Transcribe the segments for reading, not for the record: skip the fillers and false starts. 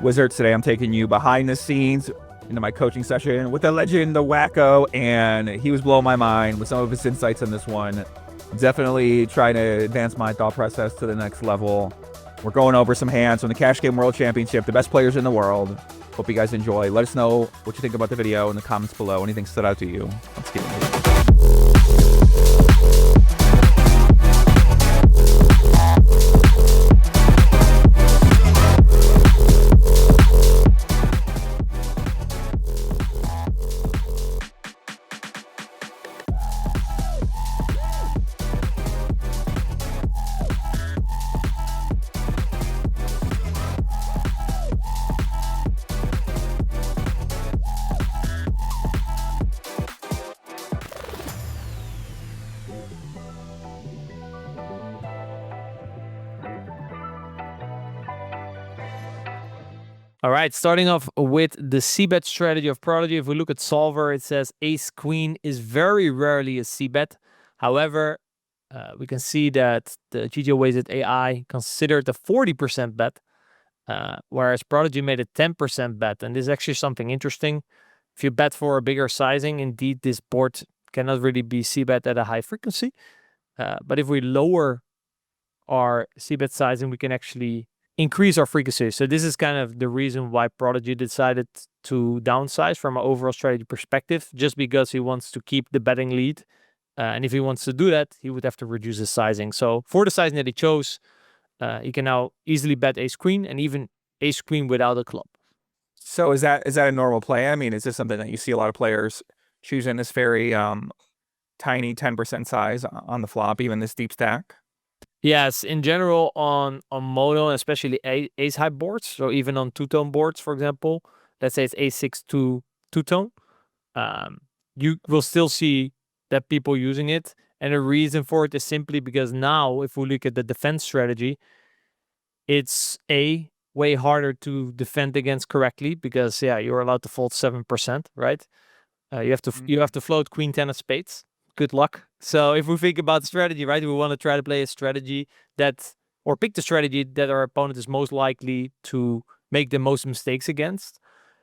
Wizards. Today I'm taking you behind the scenes into my coaching session with the legend, the Wakko, and he was blowing my mind with some of his insights on this one. Definitely trying to advance my thought process to the next level. We're going over some hands from the Cash Game World Championship, the best players in the world. Hope you guys enjoy. Let us know what you think about the video in the comments below. Anything stood out to you? Let's get into it. All right, starting off with the c-bet strategy of Prodigy. If we look at solver, it says ace queen is very rarely a c-bet. However, we can see that the GTO Wizard AI considered a 40% bet, whereas Prodigy made a 10% bet. And this is actually something interesting. If you bet for a bigger sizing, indeed, this board cannot really be c-bet at a high frequency. But if we lower our c-bet sizing, we can actually increase our frequency. So this is kind of the reason why Prodigy decided to downsize from an overall strategy perspective, just because he wants to keep the betting lead. And if he wants to do that, he would have to reduce his sizing. So for the sizing that he chose, he can now easily bet ace queen and even ace queen without a club. So is that a normal play? I mean, is this something that you see a lot of players choosing this very tiny 10% size on the flop, even this deep stack? Yes, in general on mono, especially ace high boards, so even on two-tone boards, for example, let's say it's ace-6 two-tone, you will still see that people using it. And the reason for it is simply because now, if we look at the defense strategy, it's way harder to defend against correctly because, yeah, you're allowed to fold 7%, right? You have to float queen 10 of spades. Good luck. So if we think about the strategy, right, we want to try to play a strategy or pick the strategy that our opponent is most likely to make the most mistakes against.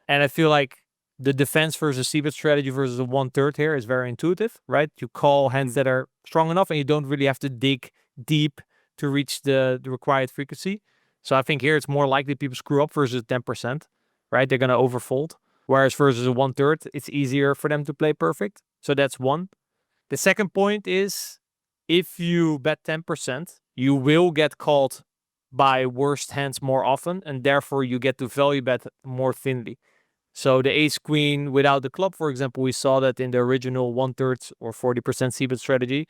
And I feel like the defense versus c-bet strategy versus a 1/3 here is very intuitive, right? You call hands that are strong enough and you don't really have to dig deep to reach the required frequency. So I think here it's more likely people screw up versus 10%, right? They're going to overfold. Whereas versus a 1/3, it's easier for them to play perfect. So that's one. The second point is, if you bet 10%, you will get called by worst hands more often, and therefore you get to value bet more thinly. So the ace queen without the club, for example, we saw that in the original 1/3 or 40% c-bet strategy,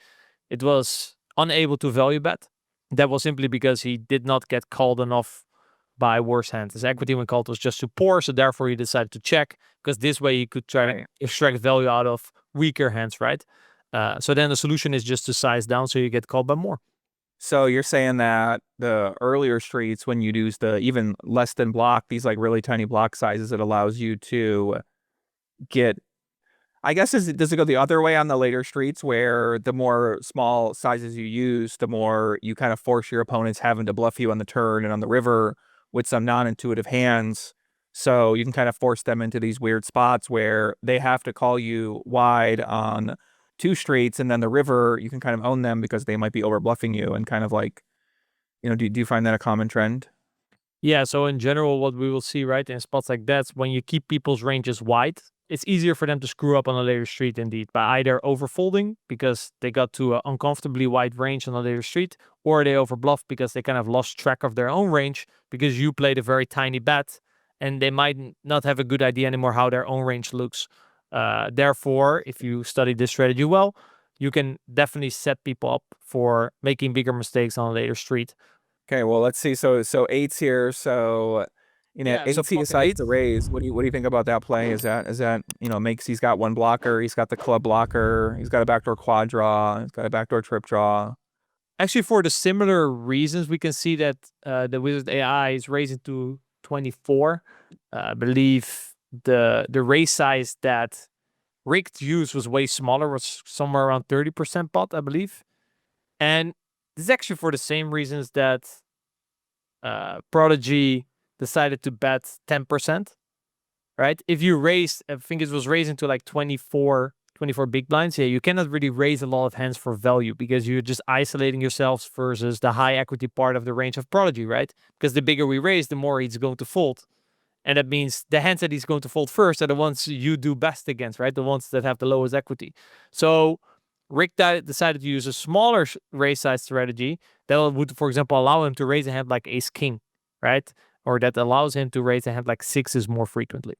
it was unable to value bet. That was simply because he did not get called enough by worse hands. His equity when called was just too poor, so therefore he decided to check, because this way he could try to extract value out of weaker hands, right? So then the solution is just to size down so you get called by more. So you're saying that the earlier streets, when you use the even less than block, these like really tiny block sizes, it allows you to get, I guess, does it go the other way on the later streets, where the more small sizes you use, the more you kind of force your opponents having to bluff you on the turn and on the river with some non-intuitive hands. So you can kind of force them into these weird spots where they have to call you wide on two streets, and then the river, you can kind of own them because they might be over bluffing you, and kind of like, do you find that a common trend? Yeah, so in general, what we will see, right, in spots like that, when you keep people's ranges wide, it's easier for them to screw up on a later street, indeed, by either overfolding because they got to an uncomfortably wide range on a later street, or they overbluff because they kind of lost track of their own range because you played a very tiny bet, and they might not have a good idea anymore how their own range looks. Therefore, if you study this strategy well, you can definitely set people up for making bigger mistakes on a later street. Okay, well, let's see. So eights here. So eights he decides to raise. What do you think about that play? Is that makes, he's got one blocker, he's got the club blocker, he's got a backdoor quad draw, he's got a backdoor trip draw. Actually, for the similar reasons, we can see that the Wizard AI is raising to 24. I believe the raise size that rigged used was way smaller, was somewhere around 30% pot, I believe. And this is actually for the same reasons that Prodigy decided to bet 10%, right? If you raised, I think it was raising to like 24 big blinds, yeah, you cannot really raise a lot of hands for value because you're just isolating yourselves versus the high equity part of the range of Prodigy, right? Because the bigger we raise, the more he's going to fold. And that means the hands that he's going to fold first are the ones you do best against, right? The ones that have the lowest equity. So Rick decided to use a smaller raise size strategy that would, for example, allow him to raise a hand like ace king, right? Or that allows him to raise a hand like sixes more frequently.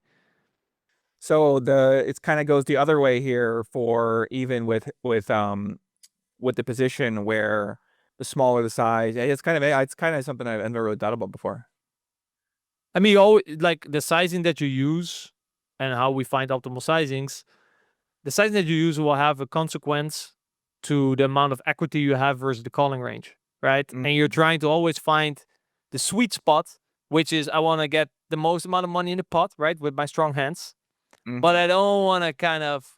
So it kind of goes the other way here for even with the position where the smaller the size. It's kind of something I've never really thought about before. I mean, like the sizing that you use and how we find optimal sizings, the sizing that you use will have a consequence to the amount of equity you have versus the calling range, right? Mm. And you're trying to always find the sweet spot, which is I want to get the most amount of money in the pot, right, with my strong hands. But I don't want to kind of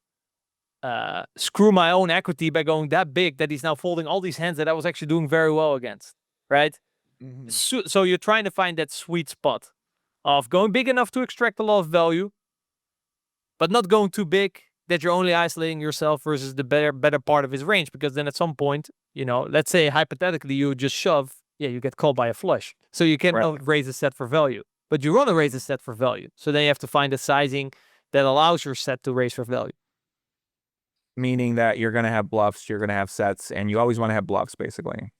screw my own equity by going that big that he's now folding all these hands that I was actually doing very well against, right? So you're trying to find that sweet spot of going big enough to extract a lot of value, but not going too big that you're only isolating yourself versus the better part of his range. Because then at some point, you know, let's say hypothetically you just shove, yeah, you get called by a flush. So you can't raise a set for value, but you want to raise a set for value. So then you have to find a sizing that allows your set to raise for value. Meaning that you're going to have bluffs, you're going to have sets, and you always want to have bluffs, basically.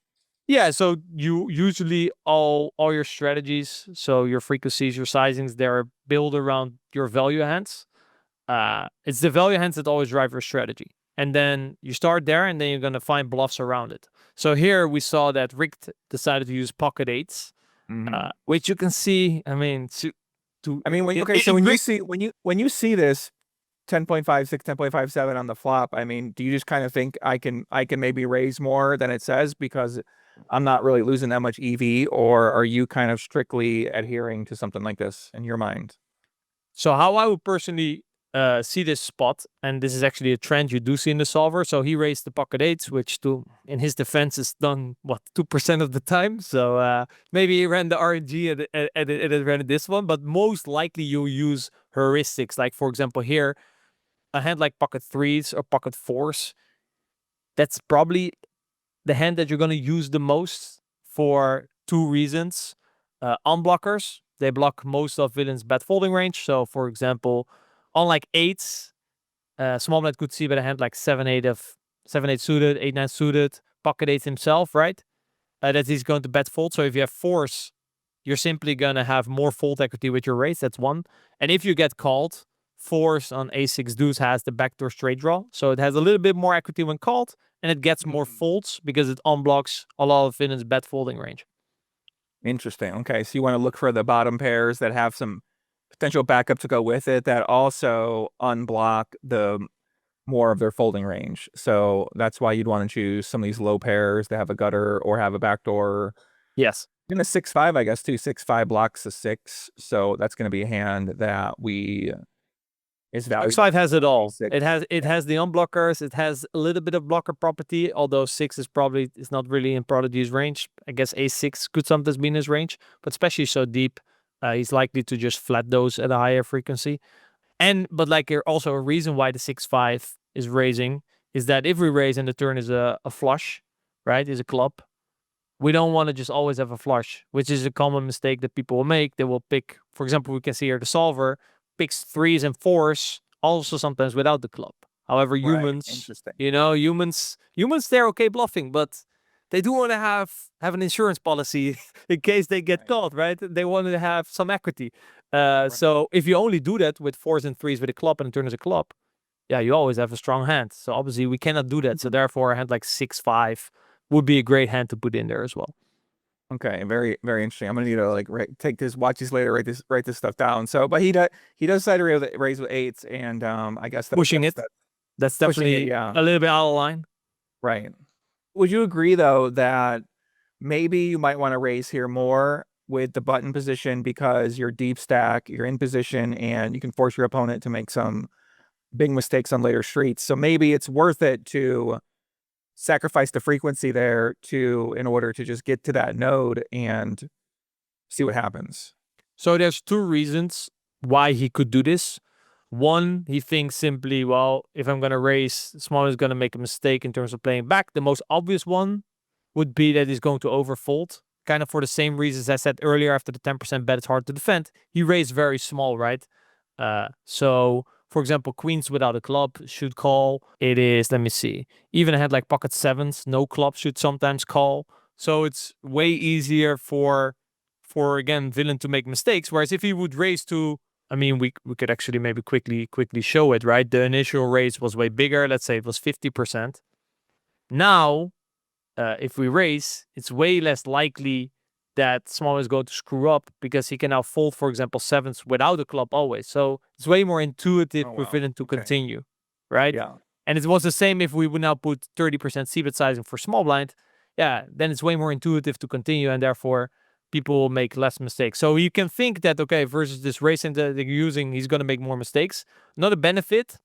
Yeah, so you usually all your strategies, so your frequencies, your sizings, they're built around your value hands. It's the value hands that always drive your strategy. And then you start there, and then you're going to find bluffs around it. So here we saw that Rick decided to use pocket eights, which you can see, I mean, when you see this 10.56, 10.57 on the flop, I mean, do you just kind of think I can maybe raise more than it says because I'm not really losing that much EV, or are you kind of strictly adhering to something like this in your mind? So how I would personally see this spot, and this is actually a trend you do see in the solver. So he raised the pocket eights, which in his defense is done, 2% of the time. So maybe he ran the RNG and it ran this one, but most likely you'll use heuristics. Like for example here, a hand like pocket threes or pocket fours, that's probably the hand that you're going to use the most for two reasons. Unblockers, they block most of villains' bet folding range. So for example, unlike eights, small blind could see by a hand like 7-8 suited, 8-9 suited, pocket eights himself, right? That he's going to bet fold. So if you have fours, you're simply going to have more fold equity with your raise. That's one. And if you get called, fours on a6 deuce has the backdoor straight draw. So it has a little bit more equity when called, and it gets more folds because it unblocks a lot of villains' bet folding range. Interesting. Okay, so you want to look for the bottom pairs that have some potential backup to go with it that also unblock the more of their folding range. So that's why you'd want to choose some of these low pairs that have a gutter or have a backdoor. Yes. And a 6-5, I guess, too. 6-5 blocks a 6. So that's going to be a hand that is valuable. 6-5 has it all. It has the unblockers. It has a little bit of blocker property, although 6 is not really in Prodigy's range. I guess a6 could sometimes be in his range, but especially so deep, he's likely to just flat those at a higher frequency. But like also a reason why the 6-5 is raising is that if we raise and the turn is a flush, right, is a club, we don't want to just always have a flush, which is a common mistake that people will make. They will pick, for example, we can see here the solver picks threes and fours, also sometimes without the club. However, humans, they're okay bluffing, but they do want to have an insurance policy in case they get caught, right? They want to have some equity. So if you only do that with fours and threes with a club and the turn is a club, yeah, you always have a strong hand. So obviously we cannot do that. So therefore a hand like 6-5 would be a great hand to put in there as well. Okay, very, very interesting. I'm gonna need to take this, watch these later, write this stuff down. So, but he does decide to raise with eights, and I guess that's definitely a little bit out of line. Right. Would you agree though that maybe you might want to raise here more with the button position because you're deep stack, you're in position, and you can force your opponent to make some big mistakes on later streets. So maybe it's worth it to sacrifice the frequency there in order to just get to that node and see what happens. So there's two reasons why he could do this. One, he thinks simply, well, if I'm going to raise, small is going to make a mistake in terms of playing back. The most obvious one would be that he's going to overfold, kind of for the same reasons I said earlier. After the 10% bet, it's hard to defend. He raised very small, right? So, for example, queens without a club should call. It is, let me see, even had like pocket sevens, no club should sometimes call. So it's way easier for again, villain to make mistakes. Whereas if he would raise to, I mean, we could actually maybe quickly show it, right? The initial raise was way bigger. Let's say it was 50%. Now, if we raise, it's way less likely that small is going to screw up because he can now fold, for example, sevens without a club always. So it's way more intuitive for villain to continue, right? Yeah. And it was the same if we would now put 30% c-bet sizing for small blind. Yeah, then it's way more intuitive to continue, and therefore people will make less mistakes. So you can think that, okay, versus this racing that they're using, he's going to make more mistakes. Another benefit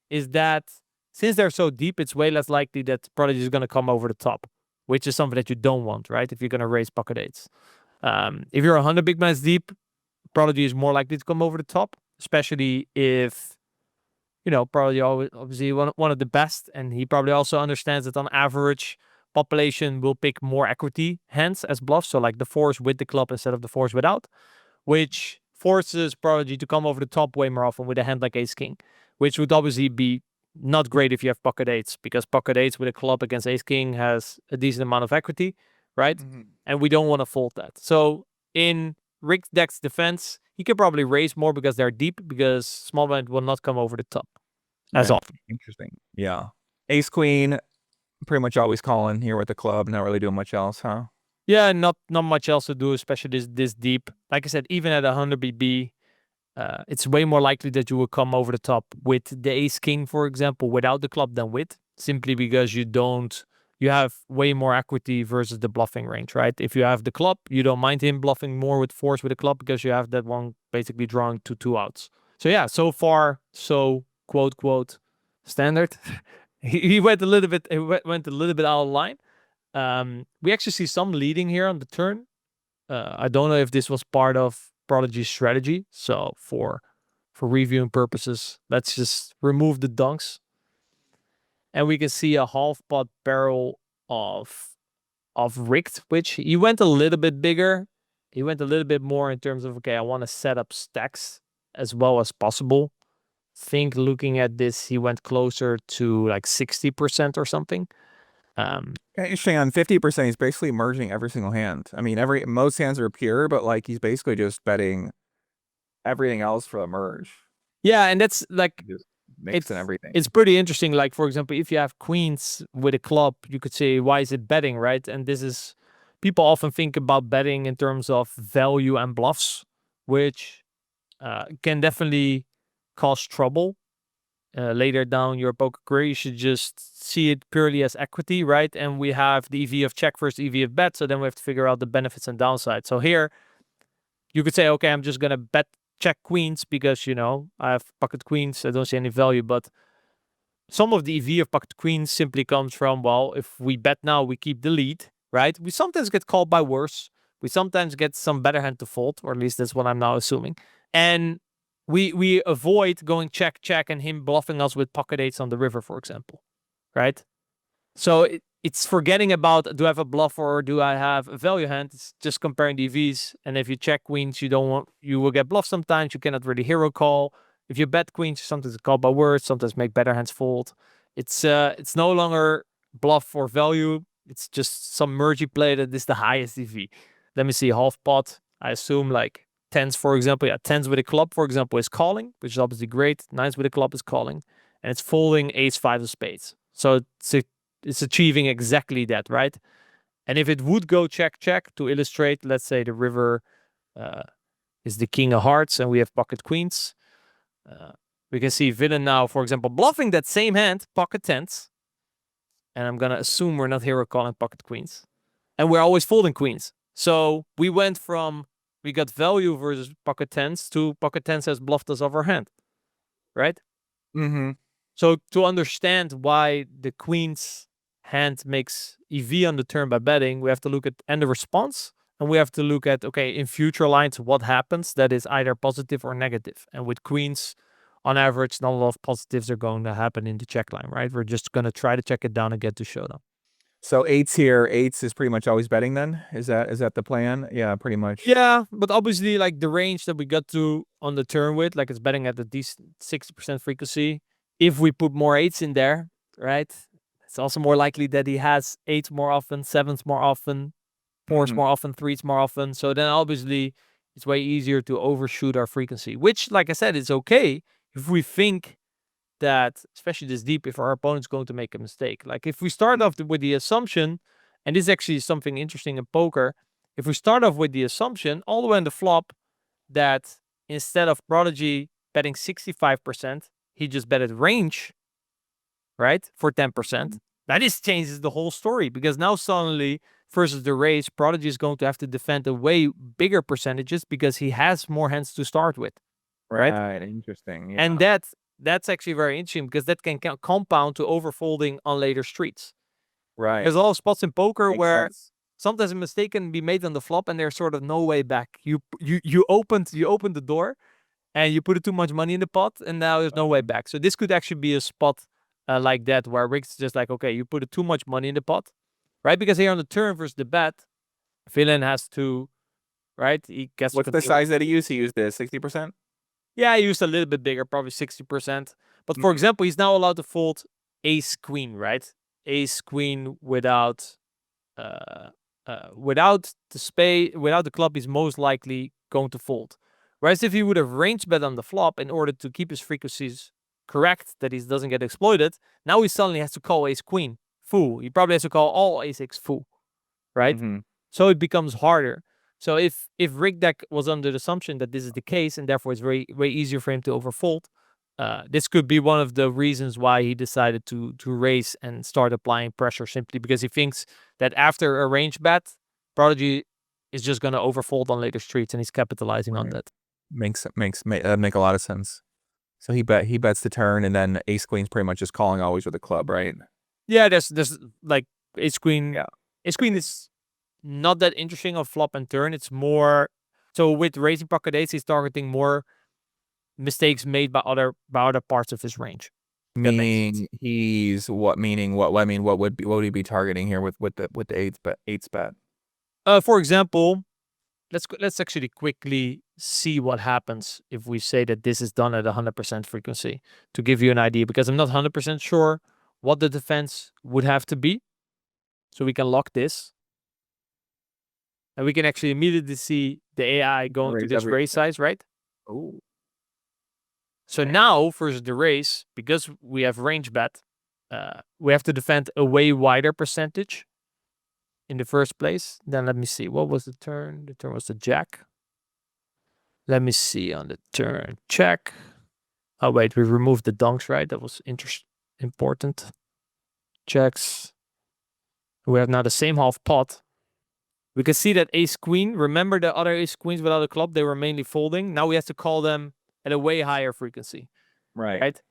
is that since they're so deep, it's way less likely that Prodigy is going to come over the top, which is something that you don't want, right? If you're going to raise pocket eights. If you're 100 big blinds deep, Prodigy is more likely to come over the top, especially if, you know, Prodigy obviously one of the best, and he probably also understands that on average, population will pick more equity hands as bluffs, so like the fours with the club instead of the fours without, which forces Prodigy to come over the top way more often with a hand like ace king, which would obviously be not great if you have pocket eights, because pocket eights with a club against ace king has a decent amount of equity, right? And we don't want to fold that. So in rigged deck's defense, he could probably raise more because they're deep, because small blind will not come over the top as often. Interesting. Yeah. Ace queen, pretty much always calling here with the club, not really doing much else, huh? Yeah, not much else to do, especially this deep. Like I said, even at 100 BB, it's way more likely that you will come over the top with the ace king, for example, without the club than with, simply because you have way more equity versus the bluffing range, right? If you have the club, you don't mind him bluffing more with fours with a club because you have that one basically drawing to two outs. So yeah, so far, so quote standard. he went a little bit out of line. We actually see some leading here on the turn. I don't know if this was part of Prodigy's strategy. So for reviewing purposes, let's just remove the dunks. And we can see a half pot barrel of rigged, which he went a little bit bigger. He went a little bit more in terms of, okay, I want to set up stacks as well as possible. Think looking at this, he went closer to like 60% or something. Interesting. On 50%, he's basically merging every single hand. I mean, most hands are pure, but like he's basically just betting everything else for the merge. Yeah, and that's like just mixing everything. It's pretty interesting. Like, for example, if you have queens with a club, you could say, why is it betting, right? And this is, people often think about betting in terms of value and bluffs, which can definitely cause trouble. Later down your poker career, you should just see it purely as equity, right? And we have the EV of check versus EV of bet, so then we have to figure out the benefits and downsides. So here, you could say, okay, I'm just gonna bet check queens because, you know, I have pocket queens, I don't see any value, but some of the EV of pocket queens simply comes from, well, if we bet now, we keep the lead, right? We sometimes get called by worse. We sometimes get some better hand to fold, or at least that's what I'm now assuming. And we avoid going check, check, and him bluffing us with pocket eights on the river, for example, right? So it's forgetting about, do I have a bluff or do I have a value hand? It's just comparing the EVs. And if you check queens, you will get bluff sometimes. You cannot really hero call. If you bet queens, sometimes it's called by words, sometimes make better hands fold. It's no longer bluff or value. It's just some mergey play that is the highest EV. Let me see, half pot. I assume like tens, for example. Yeah, tens with a club, for example, is calling, which is obviously great. Nines with a club is calling. And it's folding ace five of spades. So it's achieving exactly that, right? And if it would go check, check, to illustrate, let's say the river is the king of hearts and we have pocket queens. We can see villain now, for example, bluffing that same hand, pocket tens. And I'm going to assume we're not hero calling pocket queens. And we're always folding queens. So we went from, we got value versus pocket tens to pocket tens has bluffed us off our hand, right? Mm-hmm. So to understand why the queen's hand makes EV on the turn by betting, we have to look at and the response And we have to look at, okay, in future lines, what happens that is either positive or negative. And with queens, on average, not a lot of positives are going to happen in the check line, right? We're just going to try to check it down and get to showdown. So eights here, eights is pretty much always betting then? Is that the plan? Yeah, pretty much. Yeah, but obviously, like the range that we got to on the turn with, like it's betting at a decent 60% frequency. If we put more eights in there, right, it's also more likely that he has eights more often, sevens more often, fours more often, threes more often. So then obviously it's way easier to overshoot our frequency, which, like I said, is okay if we think that, especially this deep, if our opponent's going to make a mistake. Like if we start off with the assumption, and this actually is something interesting in poker, if we start off with the assumption all the way on the flop that instead of Prodigy betting 65%, he just betted range, right, for 10%. That just changes the whole story, because now suddenly versus the raise, Prodigy is going to have to defend a way bigger percentages because he has more hands to start with. Right? Interesting. Yeah. And that's actually very interesting because that can compound to overfolding on later streets. Right. There's a lot of spots in poker Makes where sense. sometimes a mistake can be made on the flop and there's sort of no way back. You opened the door and you put too much money in the pot and now there's no way back. So this could actually be a spot like that where Rick's just like, okay, you put too much money in the pot, right? Because here on the turn versus the bet, villain has to, right? He gets. What's the size that he used? He used the 60%? Yeah, he used a little bit bigger, probably 60%. But for example, he's now allowed to fold ace queen, right? Ace queen without without the club, he's most likely going to fold. Whereas if he would have range bet on the flop in order to keep his frequencies correct, that he doesn't get exploited, now he suddenly has to call ace queen full. He probably has to call all ace x full, right? So it becomes harder. So if Rick deck was under the assumption that this is the case and therefore it's way easier for him to overfold, this could be one of the reasons why he decided to raise and start applying pressure, simply because he thinks that after a range bet, Prodigy is just going to overfold on later streets and he's capitalizing on that. Make a lot of sense. So he bets the turn and then ace queen's pretty much just calling always with a club, right? Yeah, there's like ace queen. Yeah. Ace queen is not that interesting on flop and turn. It's more so with raising pocket ace, he's targeting more mistakes made by other parts of his range. Meaning he's what? Meaning what? I mean, what would he be targeting here with the eights bet? For example, let's actually quickly see what happens if we say that this is done at 100% frequency, to give you an idea, because I'm not 100% sure what the defense would have to be. So we can lock this. And we can actually immediately see the AI going to this raise size, right? Oh. So now versus the raise, because we have range bet, we have to defend a way wider percentage in the first place. Then let me see. What was the turn? The turn was the jack. Let me see on the turn. Check. Oh, wait. We removed the donks, right? That was important. Checks. We have now the same half pot. We can see that ace queen. Remember the other ace queens without a club? They were mainly folding. Now we have to call them at a way higher frequency. Right?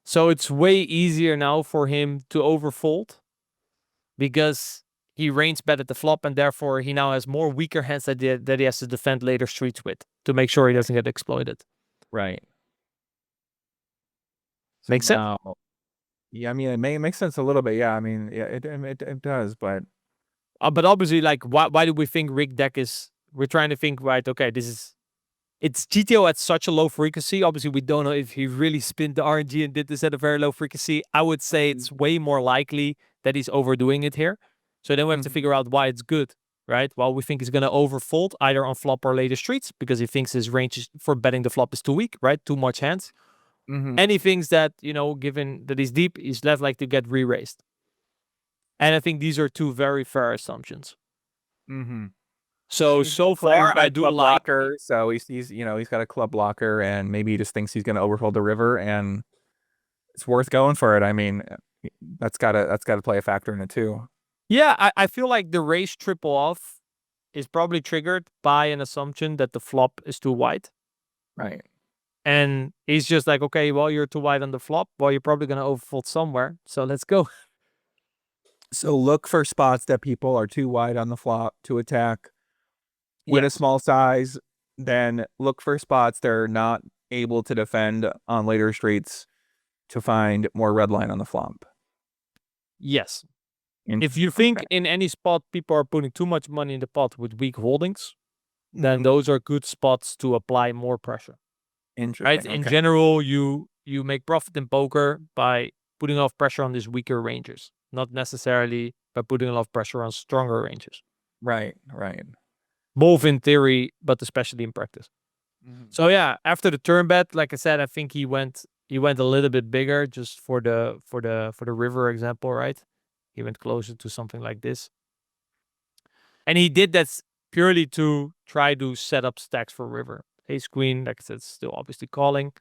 So it's way easier now for him to overfold because he range bet at the flop and therefore he now has more weaker hands that he has to defend later streets with to make sure he doesn't get exploited. Right. Makes sense? Yeah, I mean, it makes sense a little bit. Yeah, I mean, yeah, it does, but obviously, like, why do we think Rick deck is? We're trying to think, right? Okay, it's GTO at such a low frequency. Obviously, we don't know if he really spinned the RNG and did this at a very low frequency. I would say it's way more likely that he's overdoing it here. So then we have to figure out why it's good, right? Well, we think he's going to overfold either on flop or later streets because he thinks his range for betting the flop is too weak, right? Too much hands. And he thinks that, given that he's deep, he's less likely to get re-raised. And I think these are two very fair assumptions. So far, I do like. Blocker, so he's got a club blocker, and maybe he just thinks he's going to overfold the river, and it's worth going for it. I mean, that's gotta play a factor in it too. Yeah, I feel like the raise triple off is probably triggered by an assumption that the flop is too wide. Right. And he's just like, okay, well, you're too wide on the flop. Well, you're probably going to overfold somewhere. So let's go. So look for spots that people are too wide on the flop to attack, with a Yes. small size, then look for spots they're not able to defend on later streets to find more red line on the flop. Yes. If you think in any spot people are putting too much money in the pot with weak holdings, then those are good spots to apply more pressure. Interesting. Right? In general, you make profit in poker by putting off pressure on these weaker ranges, not necessarily by putting a lot of pressure on stronger ranges. Right. Both in theory, but especially in practice. So yeah, after the turn bet, like I said, I think he went a little bit bigger just for the river example, right? He went closer to something like this. And he did that purely to try to set up stacks for river. Ace queen, like I said, still obviously calling.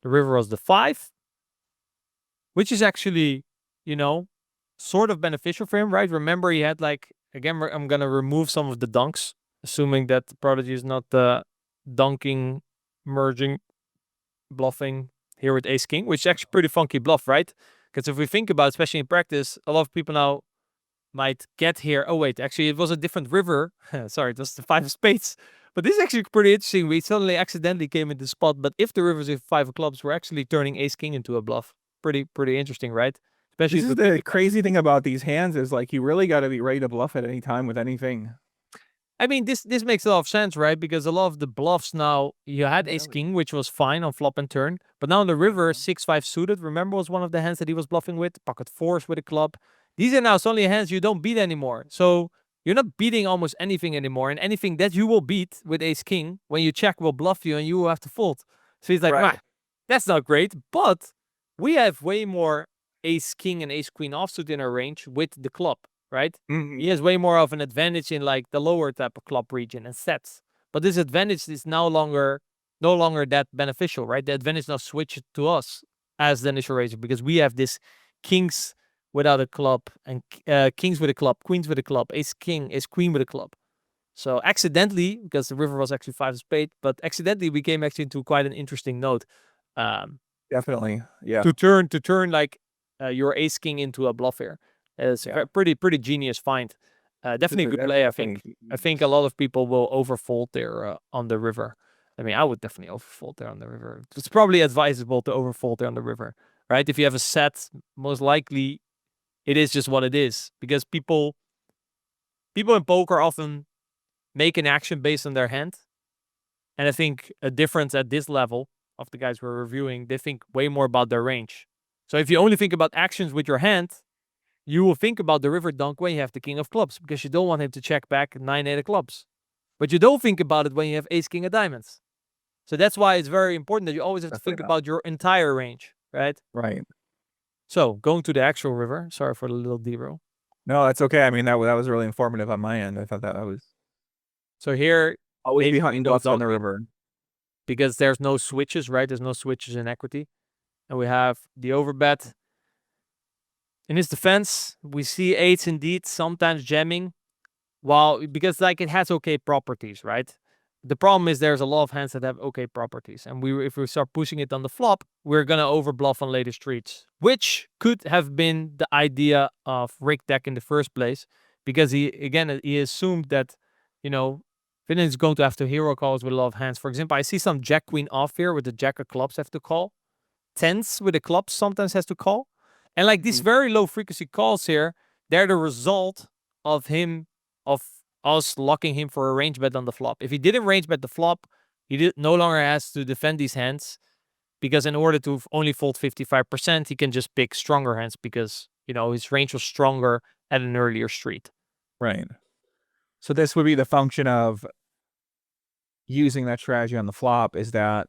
The river was the 5, which is actually, sort of beneficial for him, right? Remember, he had again, I'm going to remove some of the dunks, assuming that the Prodigy is not dunking, merging, bluffing here with ace king, which is actually pretty funky bluff, right? Because if we think about it, especially in practice, a lot of people now might get here. Oh, wait, actually, it was a different river. Sorry, it was the 5 of spades. But this is actually pretty interesting. We suddenly accidentally came in the spot, but if the river's with 5 of clubs, we're actually turning ace king into a bluff. Pretty interesting, right? Especially this is the crazy thing about these hands is you really got to be ready to bluff at any time with anything. I mean, this makes a lot of sense, right? Because a lot of the bluffs now, you had ace king, which was fine on flop and turn, but now on the river, 6-5 suited, remember, was one of the hands that he was bluffing with, pocket 4s with a club. These are now suddenly hands you don't beat anymore. So you're not beating almost anything anymore, and anything that you will beat with ace king, when you check, will bluff you and you will have to fold. So he's like, that's not great, but we have way more ace king and ace queen offsuit in our range with the club, right? He has way more of an advantage in the lower type of club region and sets. But this advantage is no longer that beneficial, right? The advantage now switches to us as the initial raiser because we have this kings without a club and kings with a club, queens with a club, ace king, ace queen with a club. So accidentally, because the river was actually 5 of spade, but accidentally we came actually into quite an interesting note. Definitely, yeah. To turn your ace king into a bluff here. It's a pretty genius find. Definitely a good play, I think. I think a lot of people will overfold there on the river. I mean, I would definitely overfold there on the river. It's probably advisable to overfold there on the river, right? If you have a set, most likely it is just what it is. Because people in poker often make an action based on their hand. And I think a difference at this level of the guys we're reviewing, they think way more about their range. So if you only think about actions with your hand, you will think about the river dunk when you have the king of clubs because you don't want him to check back 9-8 of clubs. But you don't think about it when you have ace king of diamonds. So that's why it's very important that you always have to think about your entire range, right? Right. So going to the actual river. Sorry for the little derail. No, that's okay. I mean, that was really informative on my end. I thought that was. So here, always be hunting bluffs on the river. Because there's no switches, right? There's no switches in equity. And we have the overbet. In his defense, we see 8s indeed sometimes jamming, because it has okay properties, right? The problem is there's a lot of hands that have okay properties, and if we start pushing it on the flop, we're gonna overbluff on later streets, which could have been the idea of Rick Deck in the first place, because he assumed that Finn is going to have to hero calls with a lot of hands. For example, I see some Jack Queen off here with the Jack of clubs have to call, 10s with the clubs sometimes has to call. And these very low frequency calls here, they're the result of us locking him for a range bet on the flop. If he didn't range bet the flop, he no longer has to defend these hands because in order to only fold 55%, he can just pick stronger hands because, his range was stronger at an earlier street. Right. So this would be the function of using that strategy on the flop is that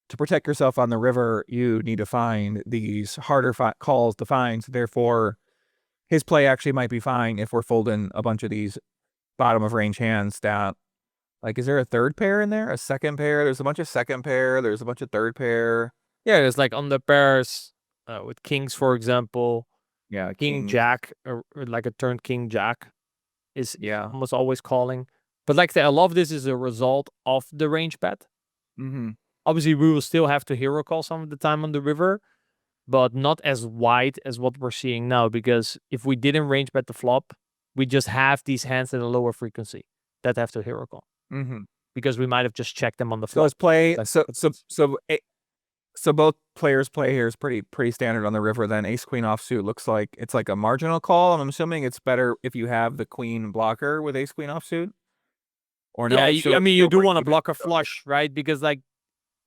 to protect yourself on the river, you need to find these harder calls to find. So therefore, his play actually might be fine if we're folding a bunch of these bottom of range hands that, is there a third pair in there? A second pair? There's a bunch of second pair. There's a bunch of third pair. Yeah, there's on the pairs with kings, for example. Yeah, king jack, or a turn king jack is almost always calling. But a lot of this is a result of the range bet. Obviously, we will still have to hero call some of the time on the river, but not as wide as what we're seeing now. Because if we didn't range bet the flop, we just have these hands at a lower frequency. that have to hero call Mm-hmm. because we might have just checked them on the So flop. let's play. Like- So both players play here is pretty standard on the river. Then ace queen offsuit looks like it's like a marginal call. I'm assuming it's better if you have the queen blocker with ace queen offsuit. Or no? Yeah, I mean, you do want to block a flush, right? Because like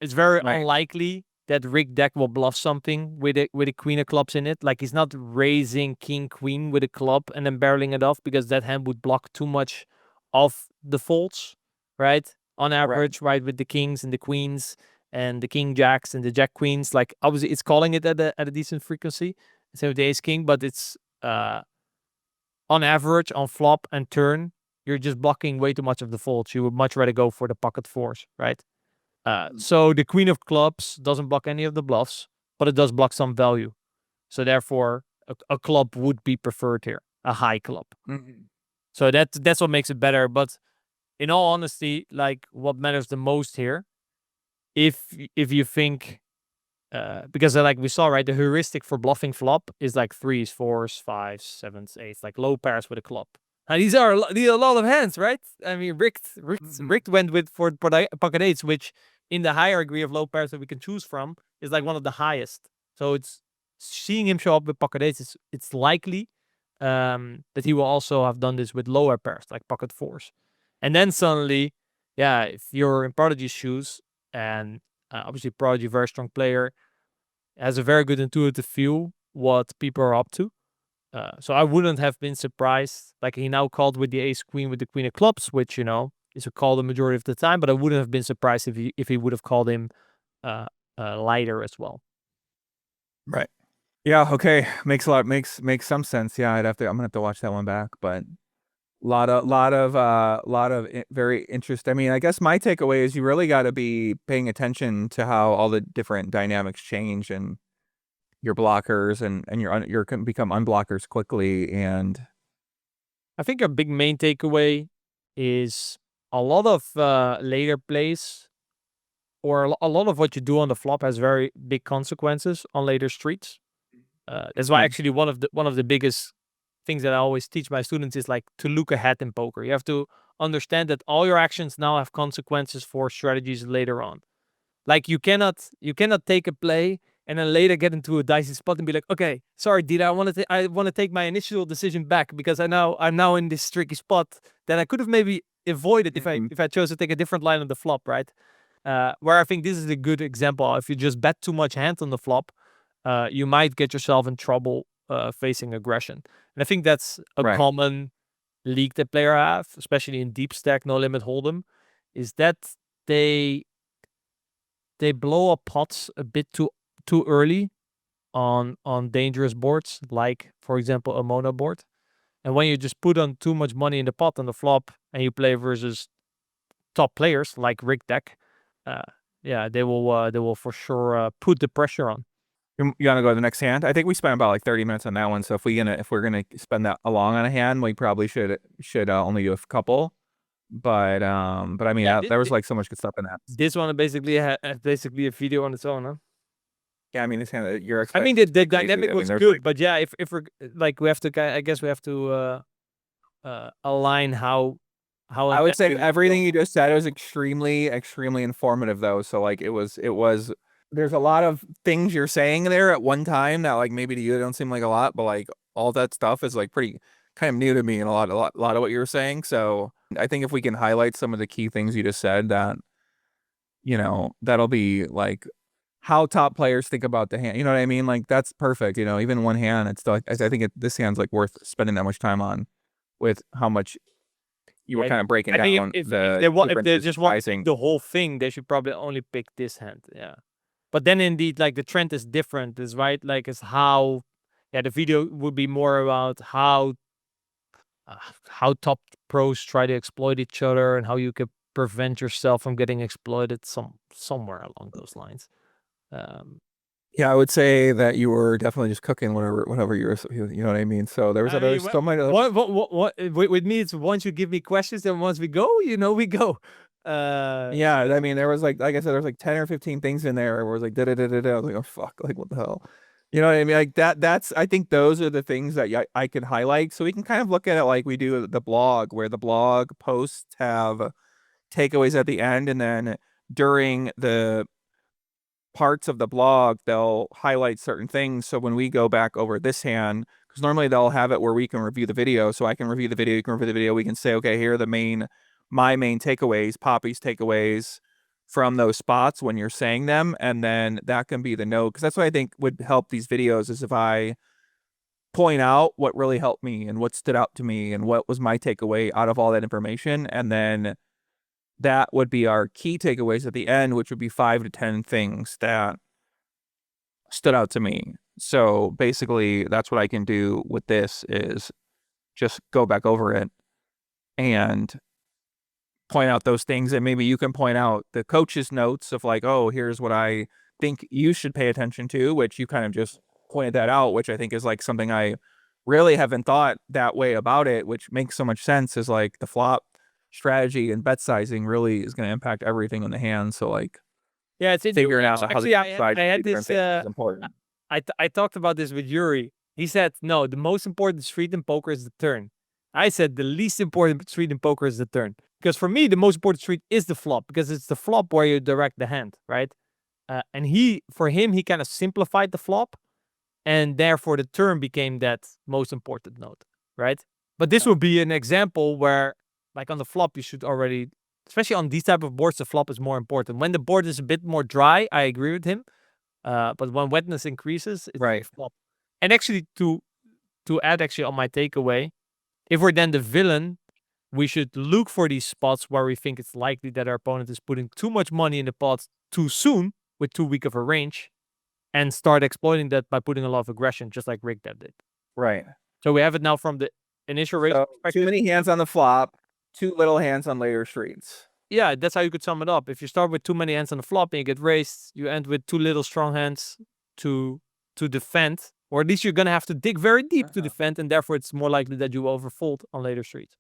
it's very Right. unlikely that Rick deck will bluff something with a queen of clubs in it. Like he's not raising king queen with a club and then barreling it off because that hand would block too much of the folds, right? On average, right, with the kings and the queens and the king jacks and the jack queens. Like obviously it's calling it at a decent frequency. Same with the ace king, but it's on average on flop and turn, you're just blocking way too much of the folds. You would much rather go for the pocket fours, right? So the queen of clubs doesn't block any of the bluffs, but it does block some value. So therefore, a club would be preferred here, a high club. Mm-hmm. So that's what makes it better. But in all honesty, like what matters the most here, if you think, because like we saw, right, the heuristic for bluffing flop is like 3s, 4s, 5s, 7s, 8s, like low pairs with a club. Now these are a lot of hands, right? I mean, Rick went with for pocket eights, which in the hierarchy of low pairs that we can choose from is like one of the highest. So it's seeing him show up with pocket eights. It's likely that he will also have done this with lower pairs like pocket fours, and then suddenly, yeah, if you're in Prodigy's shoes, and obviously Prodigy, very strong player, has a very good intuitive feel what people are up to. So I wouldn't have been surprised. Like he now called with the ace queen with the queen of clubs, which is a call the majority of the time. But I wouldn't have been surprised if he would have called him lighter as well. Right. Yeah. Okay. Makes some sense. Yeah. I'm gonna have to watch that one back. But lot of very interest. I mean, I guess my takeaway is you really got to be paying attention to how all the different dynamics change and your blockers and you're can become unblockers quickly. And I think a big main takeaway is a lot of later plays or a lot of what you do on the flop has very big consequences on later streets. That's why actually one of the biggest things that I always teach my students is like to look ahead in poker. You have to understand that all your actions now have consequences for strategies later on. Like you cannot take a play and then later get into a dicey spot and be like, okay, sorry, Dita, I want to take my initial decision back because I'm now in this tricky spot that I could have maybe avoided if I chose to take a different line on the flop, right? Where I think this is a good example. If you just bet too much hand on the flop, you might get yourself in trouble facing aggression. And I think that's a common league that player have, especially in deep stack, no limit hold'em, is that they blow up pots a bit too early on dangerous boards, like for example a mono board. And when you just put on too much money in the pot on the flop and you play versus top players like Rick deck, yeah, they will for sure put the pressure on. You want to go to the next hand? I think we spent about like 30 minutes on that one. So if we're gonna spend that long on a hand, we probably should only do a couple. But I mean, yeah, there was like so much good stuff in that. This one basically a video on its own, huh? Yeah, I mean, this hand, I mean, the dynamic was good, but yeah, if we're like, we have to, I guess we have to align how I would say everything you just said was extremely informative though. So like it was there's a lot of things you're saying there at one time that like maybe to you don't seem like a lot, but like all that stuff is like pretty kind of new to me and a lot of what you were saying. So I think if we can highlight some of the key things you just said, that that'll be like how top players think about the hand. You know what I mean? Like that's perfect. Even one hand, it's still, I think this hand's like worth spending that much time on, with how much you were kind of breaking down. If they just want the whole thing, they should probably only pick this hand. Yeah. But then indeed, like the trend is different, is right? Like it's how, the video would be more about how top pros try to exploit each other and how you can prevent yourself from getting exploited somewhere along those lines. Yeah, I would say that you were definitely just cooking whatever you were, you know what I mean? So there was so many. What with me, it's once you give me questions, then once we go, we go. Yeah, I mean, there was like I said, there was like 10 or 15 things in there where it was like da da da da da. I was like, oh fuck, like what the hell? You know what I mean? Like I think those are the things that I could highlight. So we can kind of look at it like we do the blog, where the blog posts have takeaways at the end, and then during the parts of the blog, they'll highlight certain things. So when we go back over this hand, because normally they'll have it where we can review the video. So I can review the video, you can review the video. We can say, okay, here are my main takeaways, Poppy's takeaways from those spots when you're saying them. And then that can be the note. Because that's what I think would help these videos is if I point out what really helped me and what stood out to me and what was my takeaway out of all that information. And then that would be our key takeaways at the end, which would be 5 to 10 things that stood out to me. So basically, that's what I can do with this is just go back over it and point out those things. And maybe you can point out the coach's notes of like, oh, here's what I think you should pay attention to, which you kind of just pointed that out, which I think is like something I really haven't thought that way about it, which makes so much sense, is like the flop strategy and bet sizing really is going to impact everything in the hand. So like, Yeah, it's figuring out how actually to I had this is important. I talked about this with Yuri. He said, no, the most important street in poker is the turn. I said the least important street in poker is the turn. Because for me, the most important street is the flop, because it's the flop where you direct the hand, right? And for him, he kind of simplified the flop, and therefore the turn became that most important note, right? But this would be an example where, like on the flop, you should already, especially on these type of boards, the flop is more important. When the board is a bit more dry, I agree with him. But when wetness increases, it's Right. the flop. And actually, to add actually on my takeaway, if we're then the villain, we should look for these spots where we think it's likely that our opponent is putting too much money in the pot too soon with too weak of a range, and start exploiting that by putting a lot of aggression, just like Rick Depp did. Right. So we have it now from the initial raise So perspective. too many hands on the flop, too little hands on later streets. Yeah, that's how you could sum it up. If you start with too many hands on the flop and you get raised, you end with too little strong hands to defend, or at least you're gonna have to dig very deep to defend, and therefore it's more likely that you will overfold on later streets.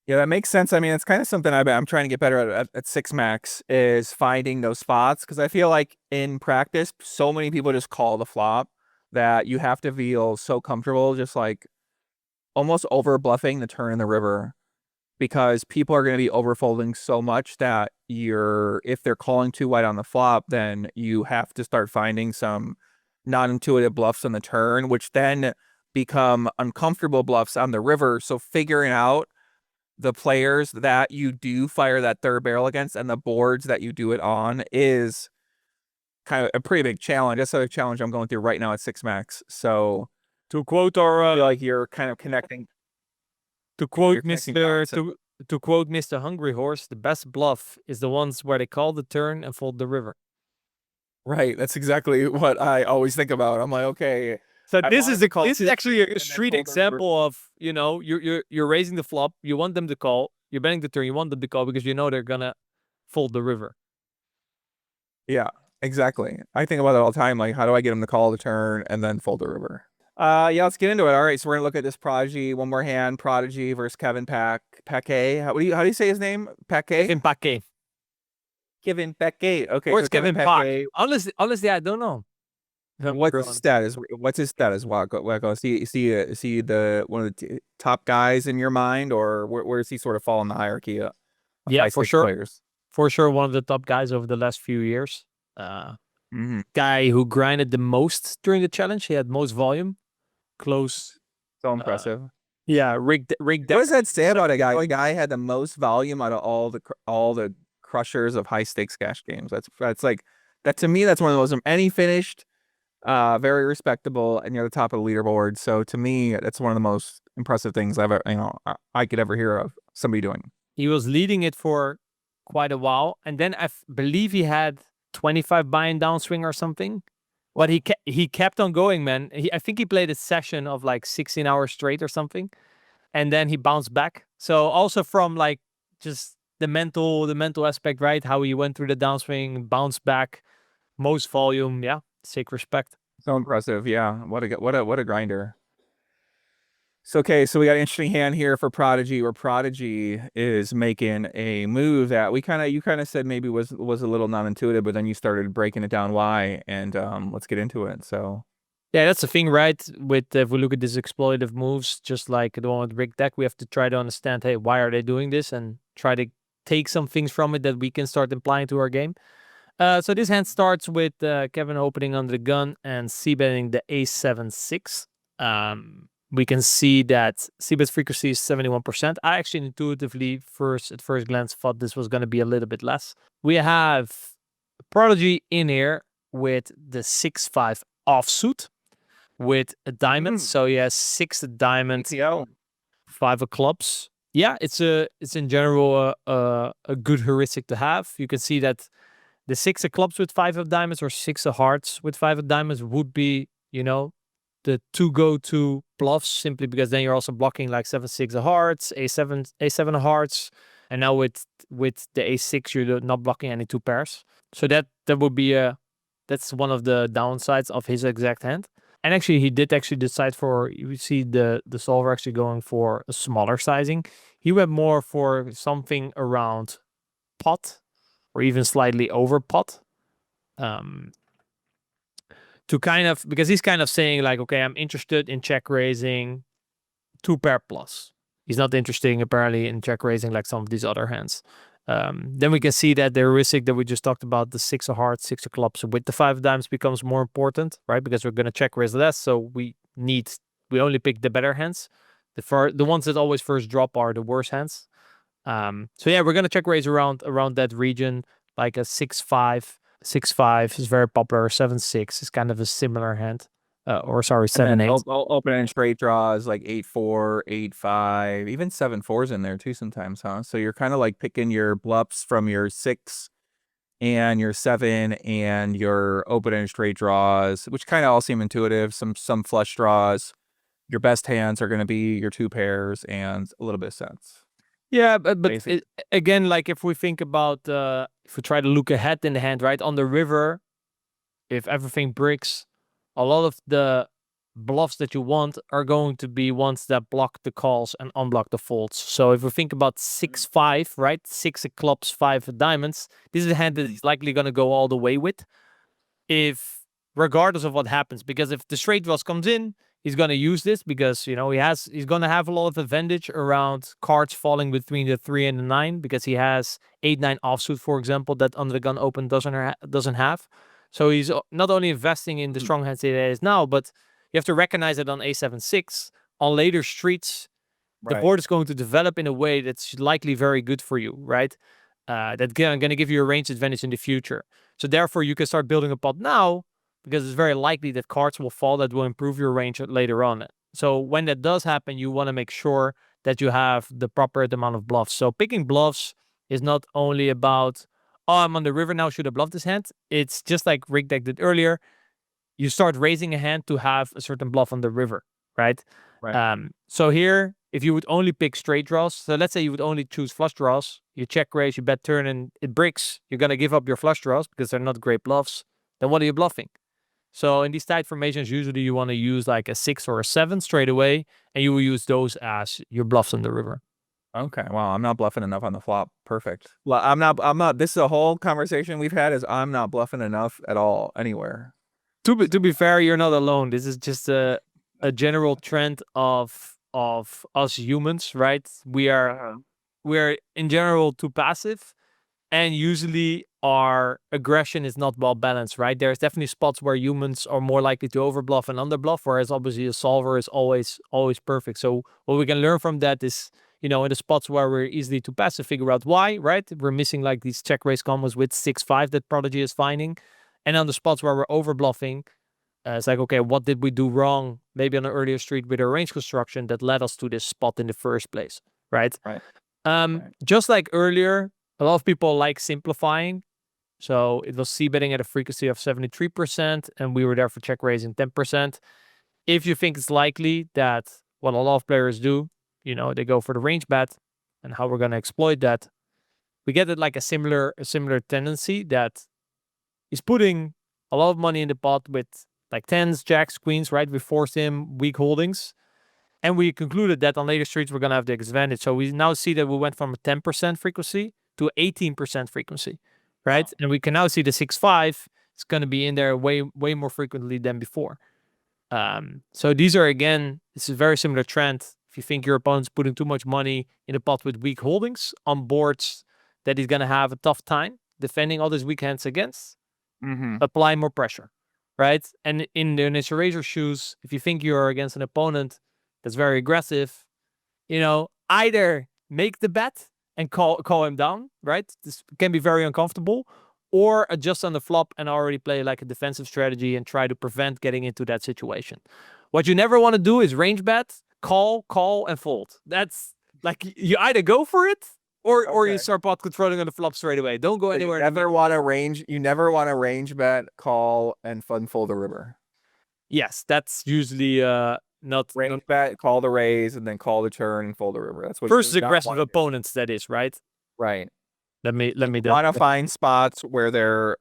Yeah, that makes sense. I mean, it's kind of something I'm trying to get better at 6-max, is finding those spots, because I feel like in practice, so many people just call the flop that you have to feel so comfortable just like almost over bluffing the turn in the river, because people are going to be overfolding so much that if they're calling too wide on the flop, then you have to start finding some non-intuitive bluffs on the turn, which then become uncomfortable bluffs on the river. So figuring out the players that you do fire that third barrel against and the boards that you do it on is kind of a pretty big challenge. That's a challenge I'm going through right now at 6-max. So To quote our I feel like you're kind of connecting. to quote You're connecting Mr. dots. To quote Mr. Hungry Horse, the best bluff is the ones where they call the turn and fold the river. Right. That's exactly what I always think about. I'm like, okay. So I this want is to call this is two actually a and then street fold the river. example of, you know, you're raising the flop, you want them to call, you're betting the turn, you want them to call because you know they're gonna fold the river. Yeah, exactly. I think about it all the time. Like, how do I get him to call the turn and then fold the river? Yeah, let's get into it. All right, so we're gonna look at this Prodigy. One more hand, Prodigy versus Kevin Paquet. How do you say his name? Paquet? In Paquet. Kevin Paquet. Okay, Or so it's Kevin Paquet. Honestly, I don't know. What's his status? What's his status? Wakko? Is he the one of the top guys in your mind, or where does he sort of fall in the hierarchy of Yeah, for sure. players? For sure, one of the top guys over the last few years. Guy who grinded the most during the challenge. He had most volume. Close. So impressive. Yeah, Rick. What does that say about a guy? A guy had the most volume out of all the crushers of high stakes cash games. That's like that to me. That's one of the most. And he finished very respectable and near the top of the leaderboard. So to me, that's one of the most impressive things I could ever hear of somebody doing. He was leading it for quite a while, and then I believe he had 25 buy-in downswing or something. But he kept on going, man. I think he played a session of like 16 hours straight or something, and then he bounced back. So also from like just the mental aspect, right? How he went through the downswing, bounced back, most volume. Yeah, sick respect. So impressive. Yeah. What a grinder. So, okay, so we got an interesting hand here for Prodigy, where Prodigy is making a move that you kind of said maybe was a little non-intuitive, but then you started breaking it down why, and let's get into it. So, Yeah, that's the thing, right? With if we look at these exploitative moves, just like the one with Rick Deck, we have to try to understand, hey, why are they doing this, and try to take some things from it that we can start applying to our game. So this hand starts with Kevin opening under the gun and c-betting the a7-6. We can see that c-bet frequency is 71%. I actually intuitively at first glance thought this was going to be a little bit less. We have Prodigy in here with the 6-5 offsuit with a diamond. So he has 6 diamond, GTO. 5 of clubs. Yeah, it's in general a good heuristic to have. You can see that the 6 of clubs with 5 of diamonds or 6 of hearts with 5 of diamonds would be, you know, the 2 go-to bluffs, simply because then you're also blocking like 7-6 of hearts, a7 of hearts, and now with the a6 you're not blocking any 2 pairs. So that would be that's one of the downsides of his exact hand. And actually, he did actually decide for, you see the solver actually going for a smaller sizing. He went more for something around pot or even slightly over pot. To kind of, because he's kind of saying like, okay, I'm interested in check raising 2 pair plus. He's not interested apparently in check raising like some of these other hands. Then we can see that the heuristic that we just talked about, the 6 of hearts, 6 of clubs with the 5 of diamonds becomes more important, right? Because we're going to check raise less, so we only pick the better hands. The ones that always first drop are the worst hands. So yeah, we're going to check raise around that region, like a 6-5. 6-5 is very popular. 7-6 is kind of a similar hand. Or sorry, 7-8. Open and straight draws like 8-4, 8-5, even 7-4's in there too sometimes, huh? So you're kind of like picking your bluffs from your 6 and your 7 and your open and straight draws, which kind of all seem intuitive. Some flush draws. Your best hands are going to be your 2 pairs and a little bit of sense. Yeah, but again, like if we think about, if we try to look ahead in the hand, right, on the river, if everything bricks, a lot of the bluffs that you want are going to be ones that block the calls and unblock the folds. So if we think about 6-5, right, 6 of clubs, 5 of diamonds, this is a hand that he's likely going to go all the way with, regardless of what happens. Because if the straight draws comes in, he's going to use this because, you know, he's going to have a lot of advantage around cards falling between the 3 and the 9, because he has 8-9 offsuit, for example, that under the gun open doesn't have. So he's not only investing in the strong hands that he is now, but you have to recognize that on a7-6, on later streets, the board is going to develop in a way that's likely very good for you, right? That's going to give you a range advantage in the future. So therefore, you can start building a pot now, because it's very likely that cards will fall that will improve your range later on. So when that does happen, you want to make sure that you have the proper amount of bluffs. So picking bluffs is not only about, oh, I'm on the river now, should I bluff this hand? It's just like Rick Deck did earlier. You start raising a hand to have a certain bluff on the river, right? So here, if you would only pick straight draws, so let's say you would only choose flush draws, you check raise, you bet turn, and it bricks, you're going to give up your flush draws because they're not great bluffs. Then what are you bluffing? So in these tight formations, usually you want to use like a 6 or a 7 straight away, and you will use those as your bluffs on the river. Okay, well, I'm not bluffing enough on the flop. Perfect. Well, I'm not. This is a whole conversation we've had. Is I'm not bluffing enough at all anywhere. To be fair, you're not alone. This is just a general trend of us humans, right? We are in general too passive, and usually our aggression is not well balanced, right? There's definitely spots where humans are more likely to overbluff and underbluff, whereas obviously a solver is always perfect. So what we can learn from that is, you know, in the spots where we're easily too passive, figure out why, right? We're missing like these check raise combos with 6-5 that Prodigy is finding. And on the spots where we're overbluffing, it's like, okay, what did we do wrong? Maybe on an earlier street with a range construction that led us to this spot in the first place, right? Just like earlier, a lot of people like simplifying. So it was c-betting at a frequency of 73%, and we were there for check raising 10%. If you think it's likely that what a lot of players do, you know, they go for the range bet, and how we're going to exploit that, we get it like a similar tendency that he's putting a lot of money in the pot with like 10s, jacks, queens, right? We forced him weak holdings. And we concluded that on later streets, we're going to have the advantage. So we now see that we went from a 10% frequency to 18% frequency, right? And we can now see the 6-5 is going to be in there way more frequently than before. So these are, again, this is a very similar trend. If you think your opponent's putting too much money in a pot with weak holdings on boards that he's going to have a tough time defending all these weak hands against, apply more pressure, right? And in his razor shoes, if you think you're against an opponent that's very aggressive, you know, either make the bet and call him down, right? This can be very uncomfortable, or adjust on the flop and already play like a defensive strategy and try to prevent getting into that situation. What you never want to do is range bet, call, and fold. That's like, you either go for it or you start pot controlling on the flop straight away. Don't go anywhere. You never want to range bet, call, and fun fold the river. Yes, that's usually not range bet, call the raise, and then call the turn and fold the river. That's what versus aggressive opponents. That is right. Right. Let me. Want to find spots where their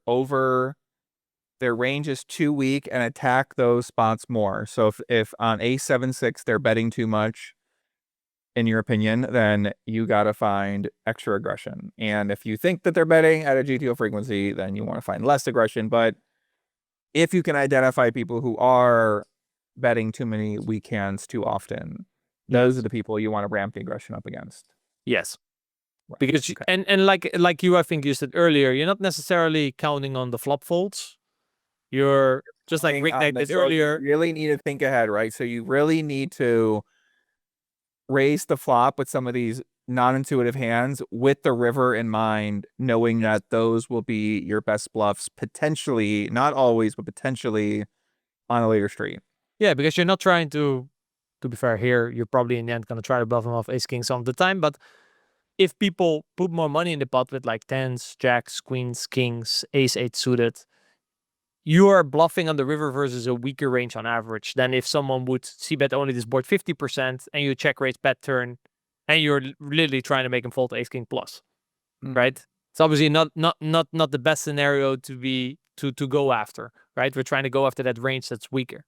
range is too weak and attack those spots more. So if on A7-6 they're betting too much, in your opinion, then you got to find extra aggression. And if you think that they're betting at a GTO frequency, then you want to find less aggression. But if you can identify people who are betting too many weak hands too often, those are the people you want to ramp the aggression up against. Yes. Right. Because and like you, I think you said earlier, you're not necessarily counting on the flop folds. You're just like Rick did earlier. You really need to think ahead, right? So you really need to raise the flop with some of these non-intuitive hands with the river in mind, knowing that those will be your best bluffs, potentially, not always, but potentially on a later street. Yeah, because you're not trying to be fair here, you're probably in the end going to try to bluff them off ace king some of the time, but if people put more money in the pot with like tens, jacks, queens, kings, ace 8 suited, you are bluffing on the river versus a weaker range on average than if someone would c-bet only this board 50% and you check raise bet turn and you're literally trying to make him fold ace king plus, right? It's obviously not the best scenario to go after, right? We're trying to go after that range that's weaker.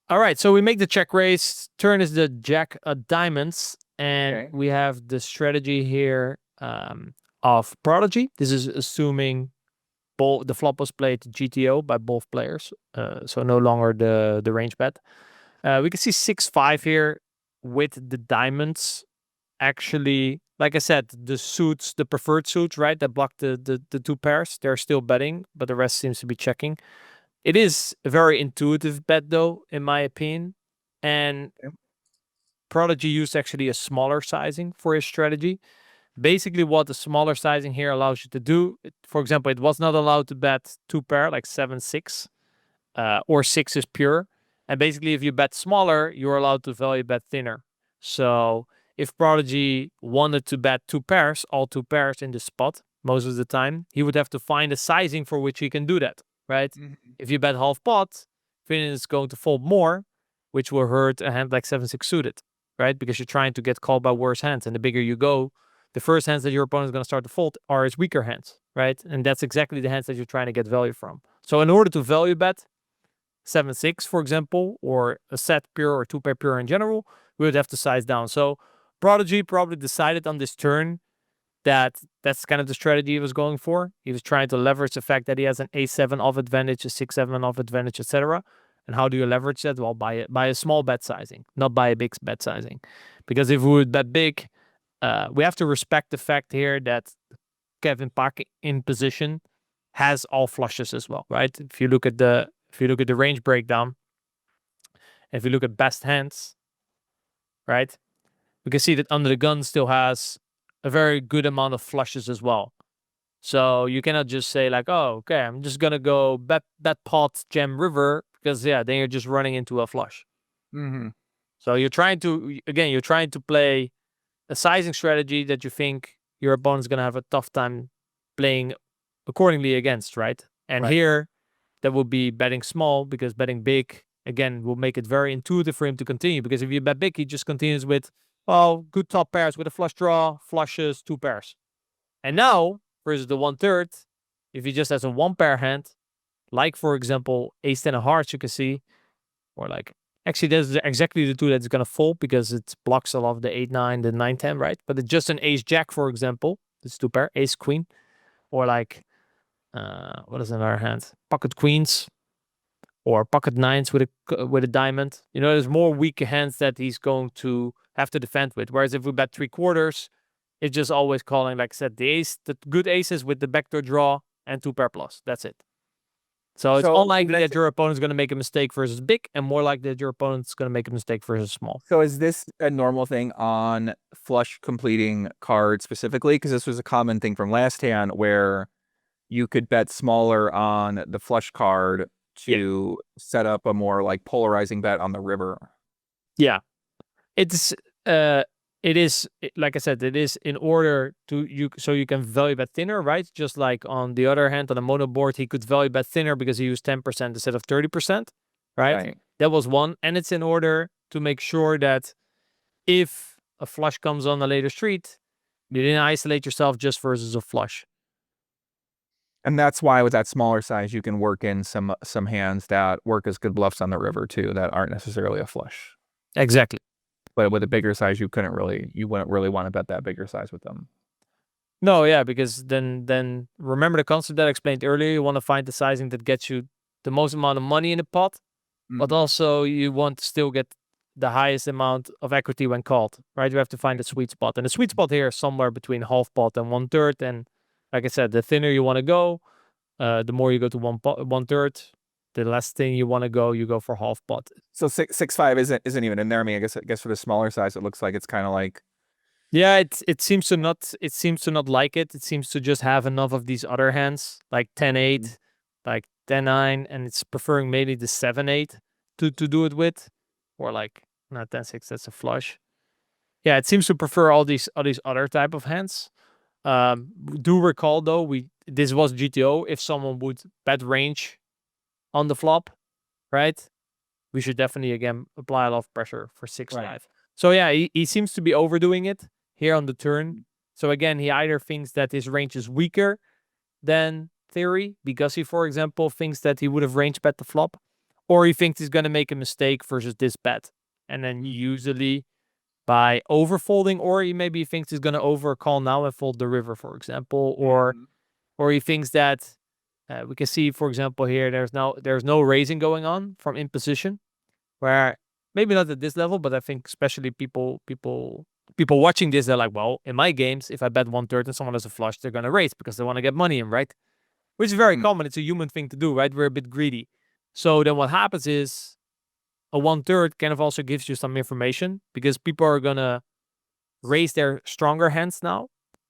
All right, so we make the check raise. Turn is the jack of diamonds, and we have the strategy here of Prodigy. This is assuming the flop was played GTO by both players, so no longer the range bet. We can see 6-5 here with the diamonds. Actually, like I said, the suits, the preferred suits, right, that block the two pairs, they're still betting, but the rest seems to be checking. It is a very intuitive bet, though, in my opinion. And Prodigy used actually a smaller sizing for his strategy. Basically, what the smaller sizing here allows you to do, for example, it was not allowed to bet two pair, like 7-6, or 6 is pure. And basically, if you bet smaller, you're allowed to value bet thinner. So if Prodigy wanted to bet two pairs, all two pairs in the spot, most of the time, he would have to find a sizing for which he can do that. Right? If you bet half pot, Finn is going to fold more, which will hurt a hand like 7-6 suited, right? Because you're trying to get called by worse hands. And the bigger you go, the first hands that your opponent is going to start to fold are his weaker hands, right? And that's exactly the hands that you're trying to get value from. So in order to value bet 7-6, for example, or a set pure or two pair pure in general, we would have to size down. So Prodigy probably decided on this turn that's kind of the strategy he was going for. He was trying to leverage the fact that he has an a7 off advantage, a 6-7 off advantage, etc. And how do you leverage that? Well, by a small bet sizing, not by a big bet sizing. Because if we would bet big, we have to respect the fact here that Kevin Pak in position has all flushes as well, right? If you look at the range breakdown, if you look at best hands, right, we can see that under the gun still has a very good amount of flushes as well. So you cannot just say like, oh, okay, I'm just going to go bet pot, jam river, because then you're just running into a flush. So you're trying to play a sizing strategy that you think your opponent's going to have a tough time playing accordingly against, right? And here, that will be betting small, because betting big, again, will make it very intuitive for him to continue. Because if you bet big, he just continues with, well, good top pairs with a flush draw, flushes, two pairs. And now, versus the 1/3, if he just has a one pair hand, like, for example, ace 10 of hearts, you can see, or like, actually, that's exactly the two that's going to fold, because it blocks a lot of the 8-9, the 9-10, right? But it's just an ace jack, for example, this two pair, ace queen, or like, what is another hand? Pocket queens, or pocket nines with a diamond. You know, there's more weak hands that he's going to have to defend with. Whereas if we bet 3/4, it's just always calling, like I said, the good aces with the backdoor draw and 2 pair plus. That's it. So it's unlikely that your opponent's going to make a mistake versus big, and more likely that your opponent's going to make a mistake versus small. So is this a normal thing on flush completing cards specifically? Because this was a common thing from last hand where you could bet smaller on the flush card to set up a more like polarizing bet on the river. Yeah. It's like I said, it is in order to so you can value bet thinner, right? Just like on the other hand, on a mono board, he could value bet thinner because he used 10% instead of 30%, right? That was one. And it's in order to make sure that if a flush comes on a later street, you didn't isolate yourself just versus a flush. And that's why with that smaller size, you can work in some hands that work as good bluffs on the river too, that aren't necessarily a flush. Exactly. But with a bigger size, you wouldn't really want to bet that bigger size with them. No, yeah, because then remember the concept that I explained earlier. You want to find the sizing that gets you the most amount of money in the pot, but also you want to still get the highest amount of equity when called, right? You have to find the sweet spot. And the sweet spot here is somewhere between half pot and 1/3. And like I said, the thinner you want to go, the more you go to 1/3. The less thin you want to go, you go for half pot. So 6-5 isn't even in there. I mean, I guess for the smaller size, it looks like it's kind of like. Yeah, it seems to not like it. It seems to just have enough of these other hands, like 10-8, like 10-9, and it's preferring maybe the 7-8 to do it with, or like not 10-6. That's a flush. Yeah, it seems to prefer all these other type of hands. Do recall though, this was GTO. If someone would bet range on the flop, right? We should definitely again apply a lot of pressure for 6-5. Right. So yeah, he seems to be overdoing it here on the turn. So again, he either thinks that his range is weaker than theory because he, for example, thinks that he would have range bet the flop, or he thinks he's going to make a mistake versus this bet. And then usually by overfolding, or he maybe thinks he's going to overcall now and fold the river, for example, or he thinks that we can see, for example, here there's no raising going on from in position, where maybe not at this level, but I think especially people watching this, they're like, well, in my games, if I bet 1/3 and someone has a flush, they're gonna raise because they want to get money in, right? Which is very common. It's a human thing to do, right? We're a bit greedy. So then what happens is a 1/3 kind of also gives you some information because people are gonna raise their stronger hands now,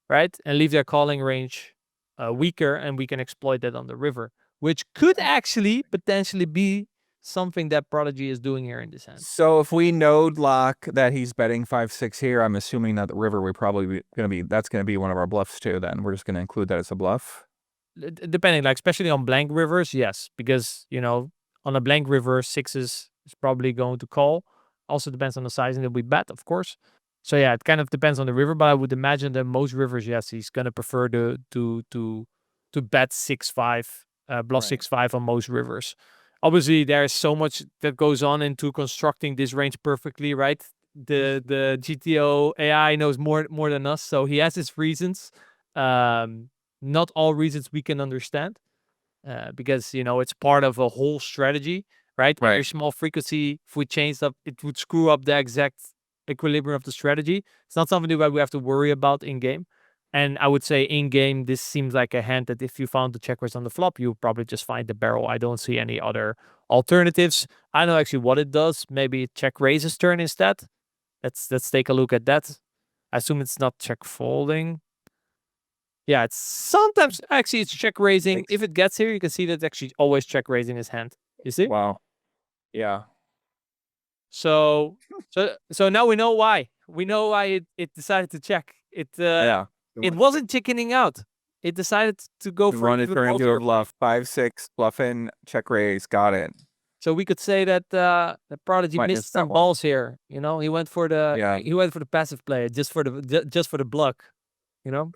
right? And leave their calling range weaker, and we can exploit that on the river, which could actually potentially be something that Prodigy is doing here in this hand. So if we node lock that he's betting 5-6 here, I'm assuming that the river we probably that's gonna be one of our bluffs too. Then we're just gonna include that as a bluff. Depending, like especially on blank rivers, yes, because on a blank river, 6 is probably going to call. Also depends on the sizing that we bet, of course. So yeah, it kind of depends on the river, but I would imagine that most rivers, yes, he's gonna prefer to bet 6-5, bluff 6-5 on most rivers. Obviously, there's so much that goes on into constructing this range perfectly, right? The GTO AI knows more than us, so he has his reasons. Not all reasons we can understand, because it's part of a whole strategy, right? Very small frequency. If we change up, it would screw up the exact equilibrium of the strategy. It's not something that we have to worry about in game. And I would say in game, this seems like a hand that if you found the check raise on the flop, you probably just find the barrel. I don't see any other alternatives. I know actually what it does. Maybe check raises turn instead. Let's take a look at that. I assume it's not check folding. Yeah, it's sometimes actually it's check raising. If it gets here, you can see that it's actually always check raising his hand. You see? Wow. Yeah. So now we know why. We know why it decided to check. It wasn't chickening out. It decided to go for run it turn into a bluff. 5-6 bluffing check raise. Got it. So we could say that the Prodigy missed some balls here. He went for the passive play just for the block.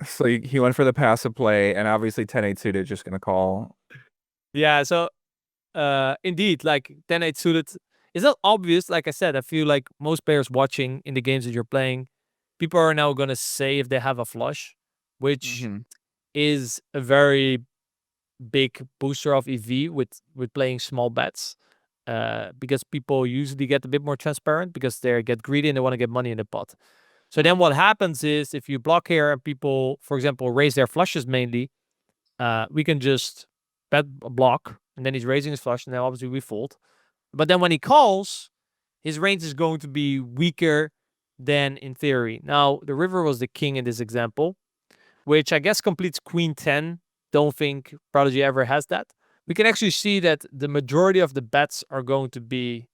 So he went for the passive play, and obviously 10-8 suited just gonna call. Yeah. So indeed, like 10-8 suited. It's not obvious. Like I said, I feel like most players watching in the games that you're playing, people are now going to say if they have a flush, which is a very big booster of EV with playing small bets, because people usually get a bit more transparent because they get greedy and they want to get money in the pot. So then what happens is if you block here and people, for example, raise their flushes mainly, we can just bet a block and then he's raising his flush and then obviously we fold. But then when he calls, his range is going to be weaker than in theory. Now, the river was the king in this example, which I guess completes queen 10. Don't think Prodigy ever has that. We can actually see that the majority of the bets are going to be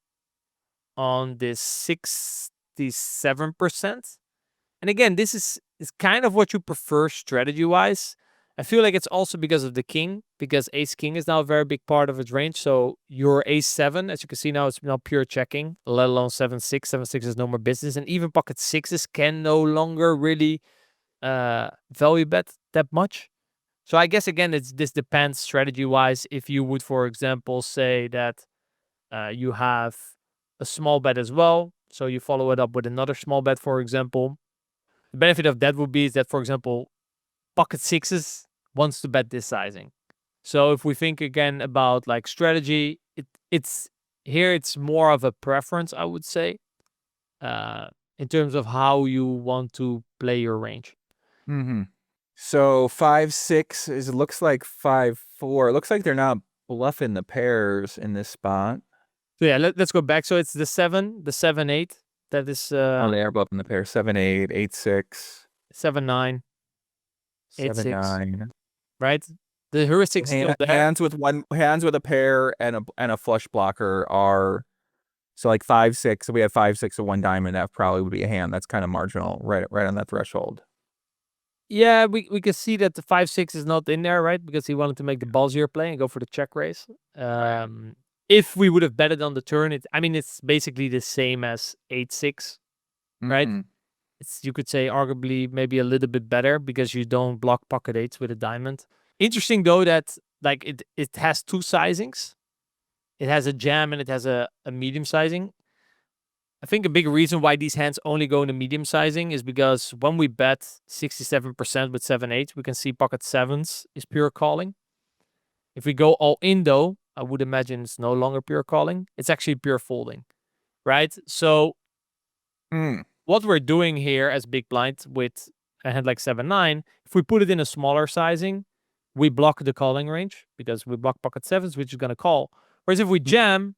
on this 67%. And again, this is kind of what you prefer strategy-wise. I feel like it's also because of the king, because ace-king is now a very big part of its range. So your ace-7, as you can see now, it's now pure checking, let alone 7-6. 7-6 is no more business. And even pocket sixes can no longer really value bet that much. So I guess, again, this depends strategy-wise. If you would, for example, say that you have a small bet as well, so you follow it up with another small bet, for example. The benefit of that would be is that, for example, pocket sixes wants to bet this sizing. So if we think again about like strategy, it's more of a preference, I would say, in terms of how you want to play your range. Mm-hmm. So 5-6 is looks like 5-4. It looks like they're not bluffing the pairs in this spot. So yeah, let's go back. So it's the 7-8 that is Oh, they are bluffing the pair. 7-8, 8-6, 7-9, 8-6, 7-9. right? The heuristic still there. Hands with a pair and a flush blocker are so like 5-6. So we have 5-6 and one diamond. That probably would be a hand. That's kind of marginal, right on that threshold. Yeah, we can see that the 5-6 is not in there, right? Because he wanted to make the ballsier play and go for the check raise. If we would have betted on the turn, it's basically the same as 8-6, right? Mm-hmm. It's, you could say, arguably maybe a little bit better because you don't block pocket eights with a diamond. Interesting though that like it has two sizings. It has a jam and it has a medium sizing. I think a big reason why these hands only go into medium sizing is because when we bet 67% with 7-8, we can see pocket sevens is pure calling. If we go all in though, I would imagine it's no longer pure calling. It's actually pure folding, right? So what we're doing here as big blind with a hand like 7-9, if we put it in a smaller sizing, we block the calling range because we block pocket sevens, which is going to call. Whereas if we jam,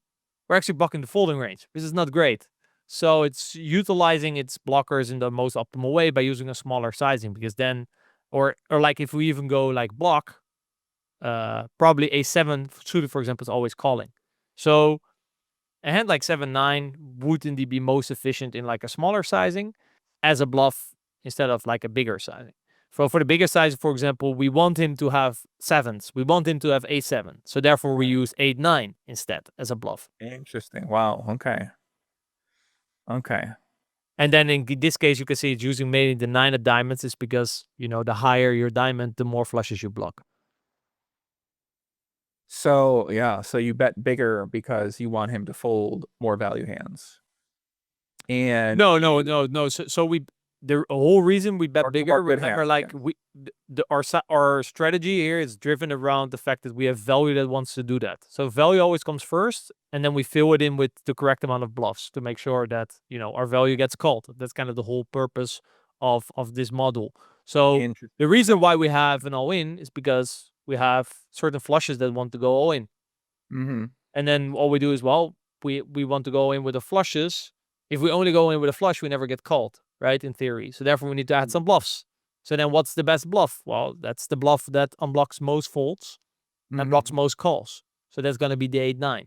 we're actually blocking the folding range, which is not great. So it's utilizing its blockers in the most optimal way by using a smaller sizing, because then, or like if we even go like block, probably a7 suited, for example, is always calling. So a hand like 7-9 would indeed be most efficient in like a smaller sizing as a bluff instead of like a bigger sizing. So for the bigger size, for example, we want him to have sevens. We want him to have a7. So therefore we use 8-9 instead as a bluff. Interesting. Wow. Okay. Okay. And then in this case, you can see it's using mainly the 9 of diamonds, is because, the higher your diamond, the more flushes you block. So yeah, so you bet bigger because you want him to fold more value hands. And no. So the whole reason we bet bigger, remember, like our strategy here is driven around the fact that we have value that wants to do that. So value always comes first, and then we fill it in with the correct amount of bluffs to make sure that our value gets called. That's kind of the whole purpose of this model. So the reason why we have an all-in is because we have certain flushes that want to go all in. Mm-hmm. And then all we do is, we want to go in with the flushes. If we only go in with a flush, we never get called, right, in theory. So therefore, we need to add some bluffs. So then what's the best bluff? Well, that's the bluff that unblocks most folds and blocks most calls. So that's going to be the 8-9.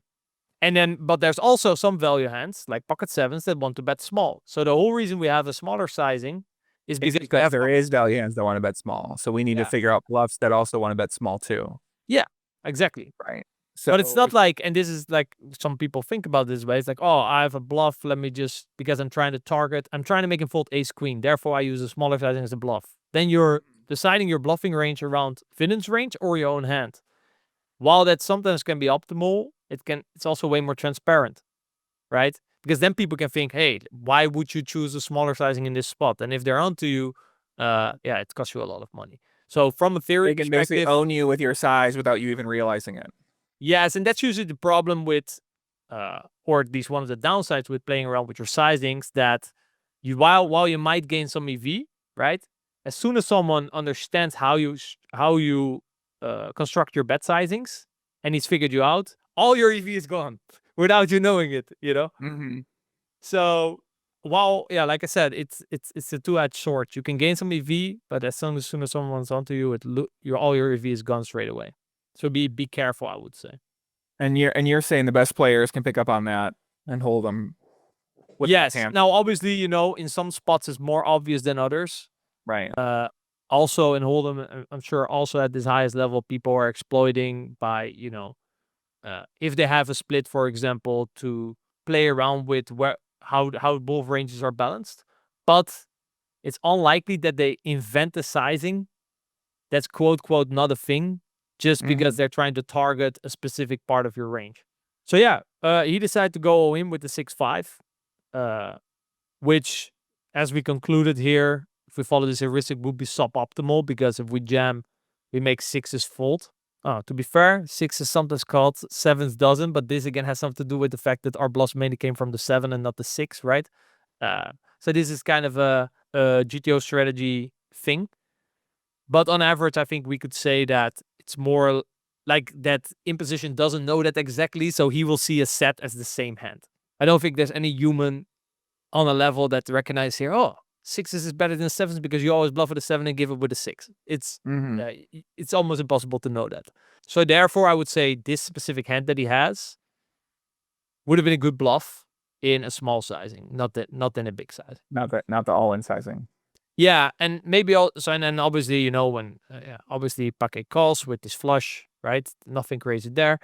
And then, but there's also some value hands, like pocket sevens, that want to bet small. So the whole reason we have a smaller sizing is because there is value hands that want to bet small. So we need to figure out bluffs that also want to bet small too. Yeah, exactly. Right. So, but it's not like, and this is like some people think about this way. It's like, oh, I have a bluff. Let me just, because I'm trying to make him fold ace queen. Therefore, I use a smaller sizing as a bluff. Then you're deciding your bluffing range around Villain's range or your own hand. While that sometimes can be optimal, it's also way more transparent, right? Because then people can think, hey, why would you choose a smaller sizing in this spot? And if they're onto you, it costs you a lot of money. So from a theory They can basically perspective, own you with your size without you even realizing it. yes, and that's usually the problem with, or at least one of the downsides with playing around with your sizings, that while you might gain some EV, right? As soon as someone understands how you construct your bet sizings and he's figured you out, all your EV is gone without you knowing it. Mm-hmm. So while, yeah, like I said, it's a two-edged sword. You can gain some EV, but as soon as someone's onto you, all your EV is gone straight away. So be careful, I would say. And you're saying the best players can pick up on that and hold them. With Yes. hand. Now, obviously, in some spots it's more obvious than others. Right. Also in Hold'em, I'm sure also at this highest level, people are exploiting by, if they have a split, for example, to play around with how both ranges are balanced. But it's unlikely that they invent a sizing that's quote not a thing just because they're trying to target a specific part of your range. So yeah, he decided to go all in with the 6-5, which, as we concluded here, if we follow this heuristic, would be suboptimal, because if we jam, we make sixes fold. To be fair, six is sometimes called, sevens doesn't, but this again has something to do with the fact that our bluffs mainly came from the 7 and not the 6, right? So this is kind of a GTO strategy thing. But on average, I think we could say that it's more like that imposition doesn't know that exactly, so he will see a set as the same hand. I don't think there's any human on a level that recognize here, oh, sixes is better than sevens because you always bluff with a 7 and give it with a 6. It's almost impossible to know that. So therefore, I would say this specific hand that he has would have been a good bluff in a small sizing, not in a big size. Not the all-in sizing. Yeah, and maybe also, and then obviously, when obviously Paquet calls with this flush, right? Nothing crazy there.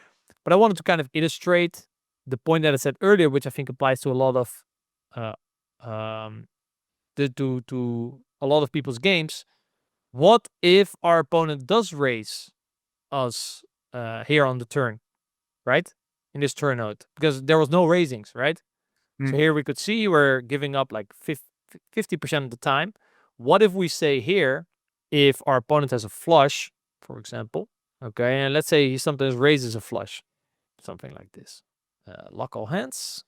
But I wanted to kind of illustrate the point that I said earlier, which I think applies to a lot of to a lot of people's games. What if our opponent does raise us here on the turn, right? In this turn out, because there was no raisings, right? So here we could see we're giving up like 50% of the time. What if we say here, if our opponent has a flush, for example, okay, and let's say he sometimes raises a flush, something like this. Lock all hands,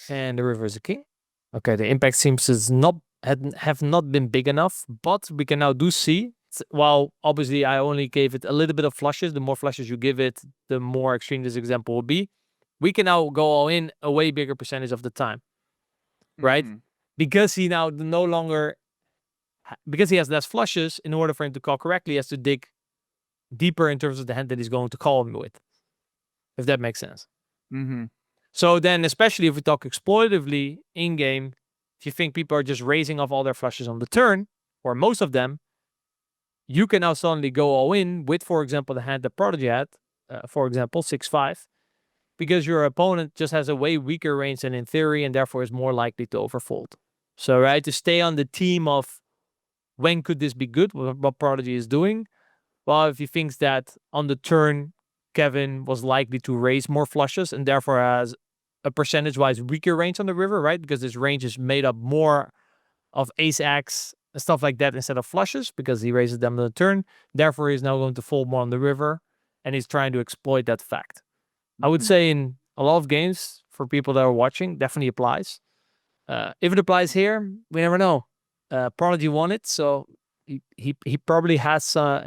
and the river is a king. Okay, the impact seems to have not been big enough, but we can now see, while obviously I only gave it a little bit of flushes, the more flushes you give it, the more extreme this example will be. We can now go all in a way bigger percentage of the time, right? Because he now no longer, because he has less flushes, in order for him to call correctly, he has to dig deeper in terms of the hand that he's going to call him with, if that makes sense. So then, especially if we talk exploitatively in-game, if you think people are just raising off all their flushes on the turn, or most of them, you can now suddenly go all in with, for example, the hand that Prodigy had, for example, 6-5, because your opponent just has a way weaker range than in theory, and therefore is more likely to overfold. So, right, to stay on the team of when could this be good, what Prodigy is doing, well, if he thinks that on the turn, Kevin was likely to raise more flushes and therefore has a percentage-wise weaker range on the river, right? Because this range is made up more of ace-x and stuff like that instead of flushes, because he raises them on the turn. Therefore, he's now going to fold more on the river, and he's trying to exploit that fact. I would say in a lot of games, for people that are watching, definitely applies. If it applies here, we never know. Prodigy won it, so he probably has a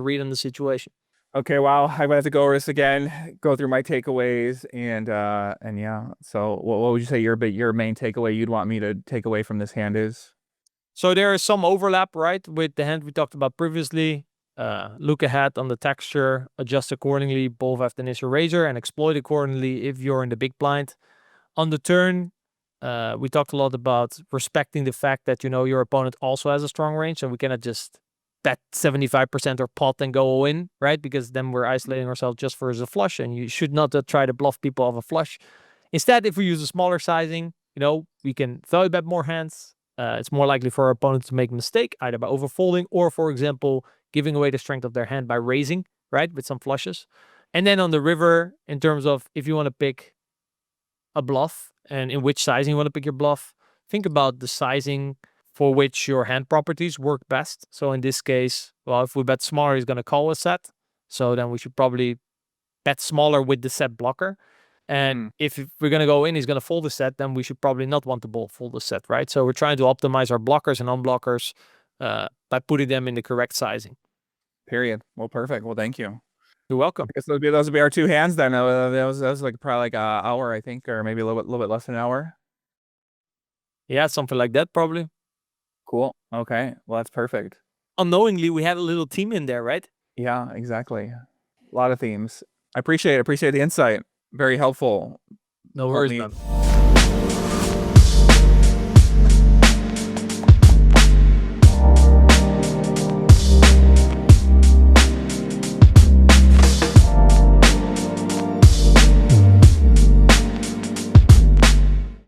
read on the situation. Okay, well, I'm gonna have to go over this again, go through my takeaways, and yeah. So, what would you say your main takeaway you'd want me to take away from this hand is? So there is some overlap, right, with the hand we talked about previously. Look ahead on the texture, adjust accordingly, both have the initial razor, and exploit accordingly if you're in the big blind. On the turn, we talked a lot about respecting the fact that your opponent also has a strong range, and we cannot just bet 75% or pot and go all in, right? Because then we're isolating ourselves just for a flush, and you should not try to bluff people off a flush. Instead, if we use a smaller sizing, we can value bet more hands. It's more likely for our opponent to make a mistake, either by overfolding or, for example, giving away the strength of their hand by raising, right, with some flushes. And then on the river, in terms of if you want to pick a bluff and in which sizing you want to pick your bluff, think about the sizing for which your hand properties work best. So in this case, well, if we bet smaller, he's going to call a set. So then we should probably bet smaller with the set blocker. And if we're going to go in, he's going to fold the set, then we should probably not want to fold the set, right? So we're trying to optimize our blockers and unblockers by putting them in the correct sizing. Period. Well, perfect. Well, thank you. You're welcome. I guess those would be our two hands then. That was like probably like an hour, I think, or maybe a little bit less than an hour. Yeah, something like that probably. Cool. Okay. Well, that's perfect. Unknowingly, we had a little team in there, right? Yeah, exactly. A lot of themes. I appreciate the insight. Very helpful. No worries, man.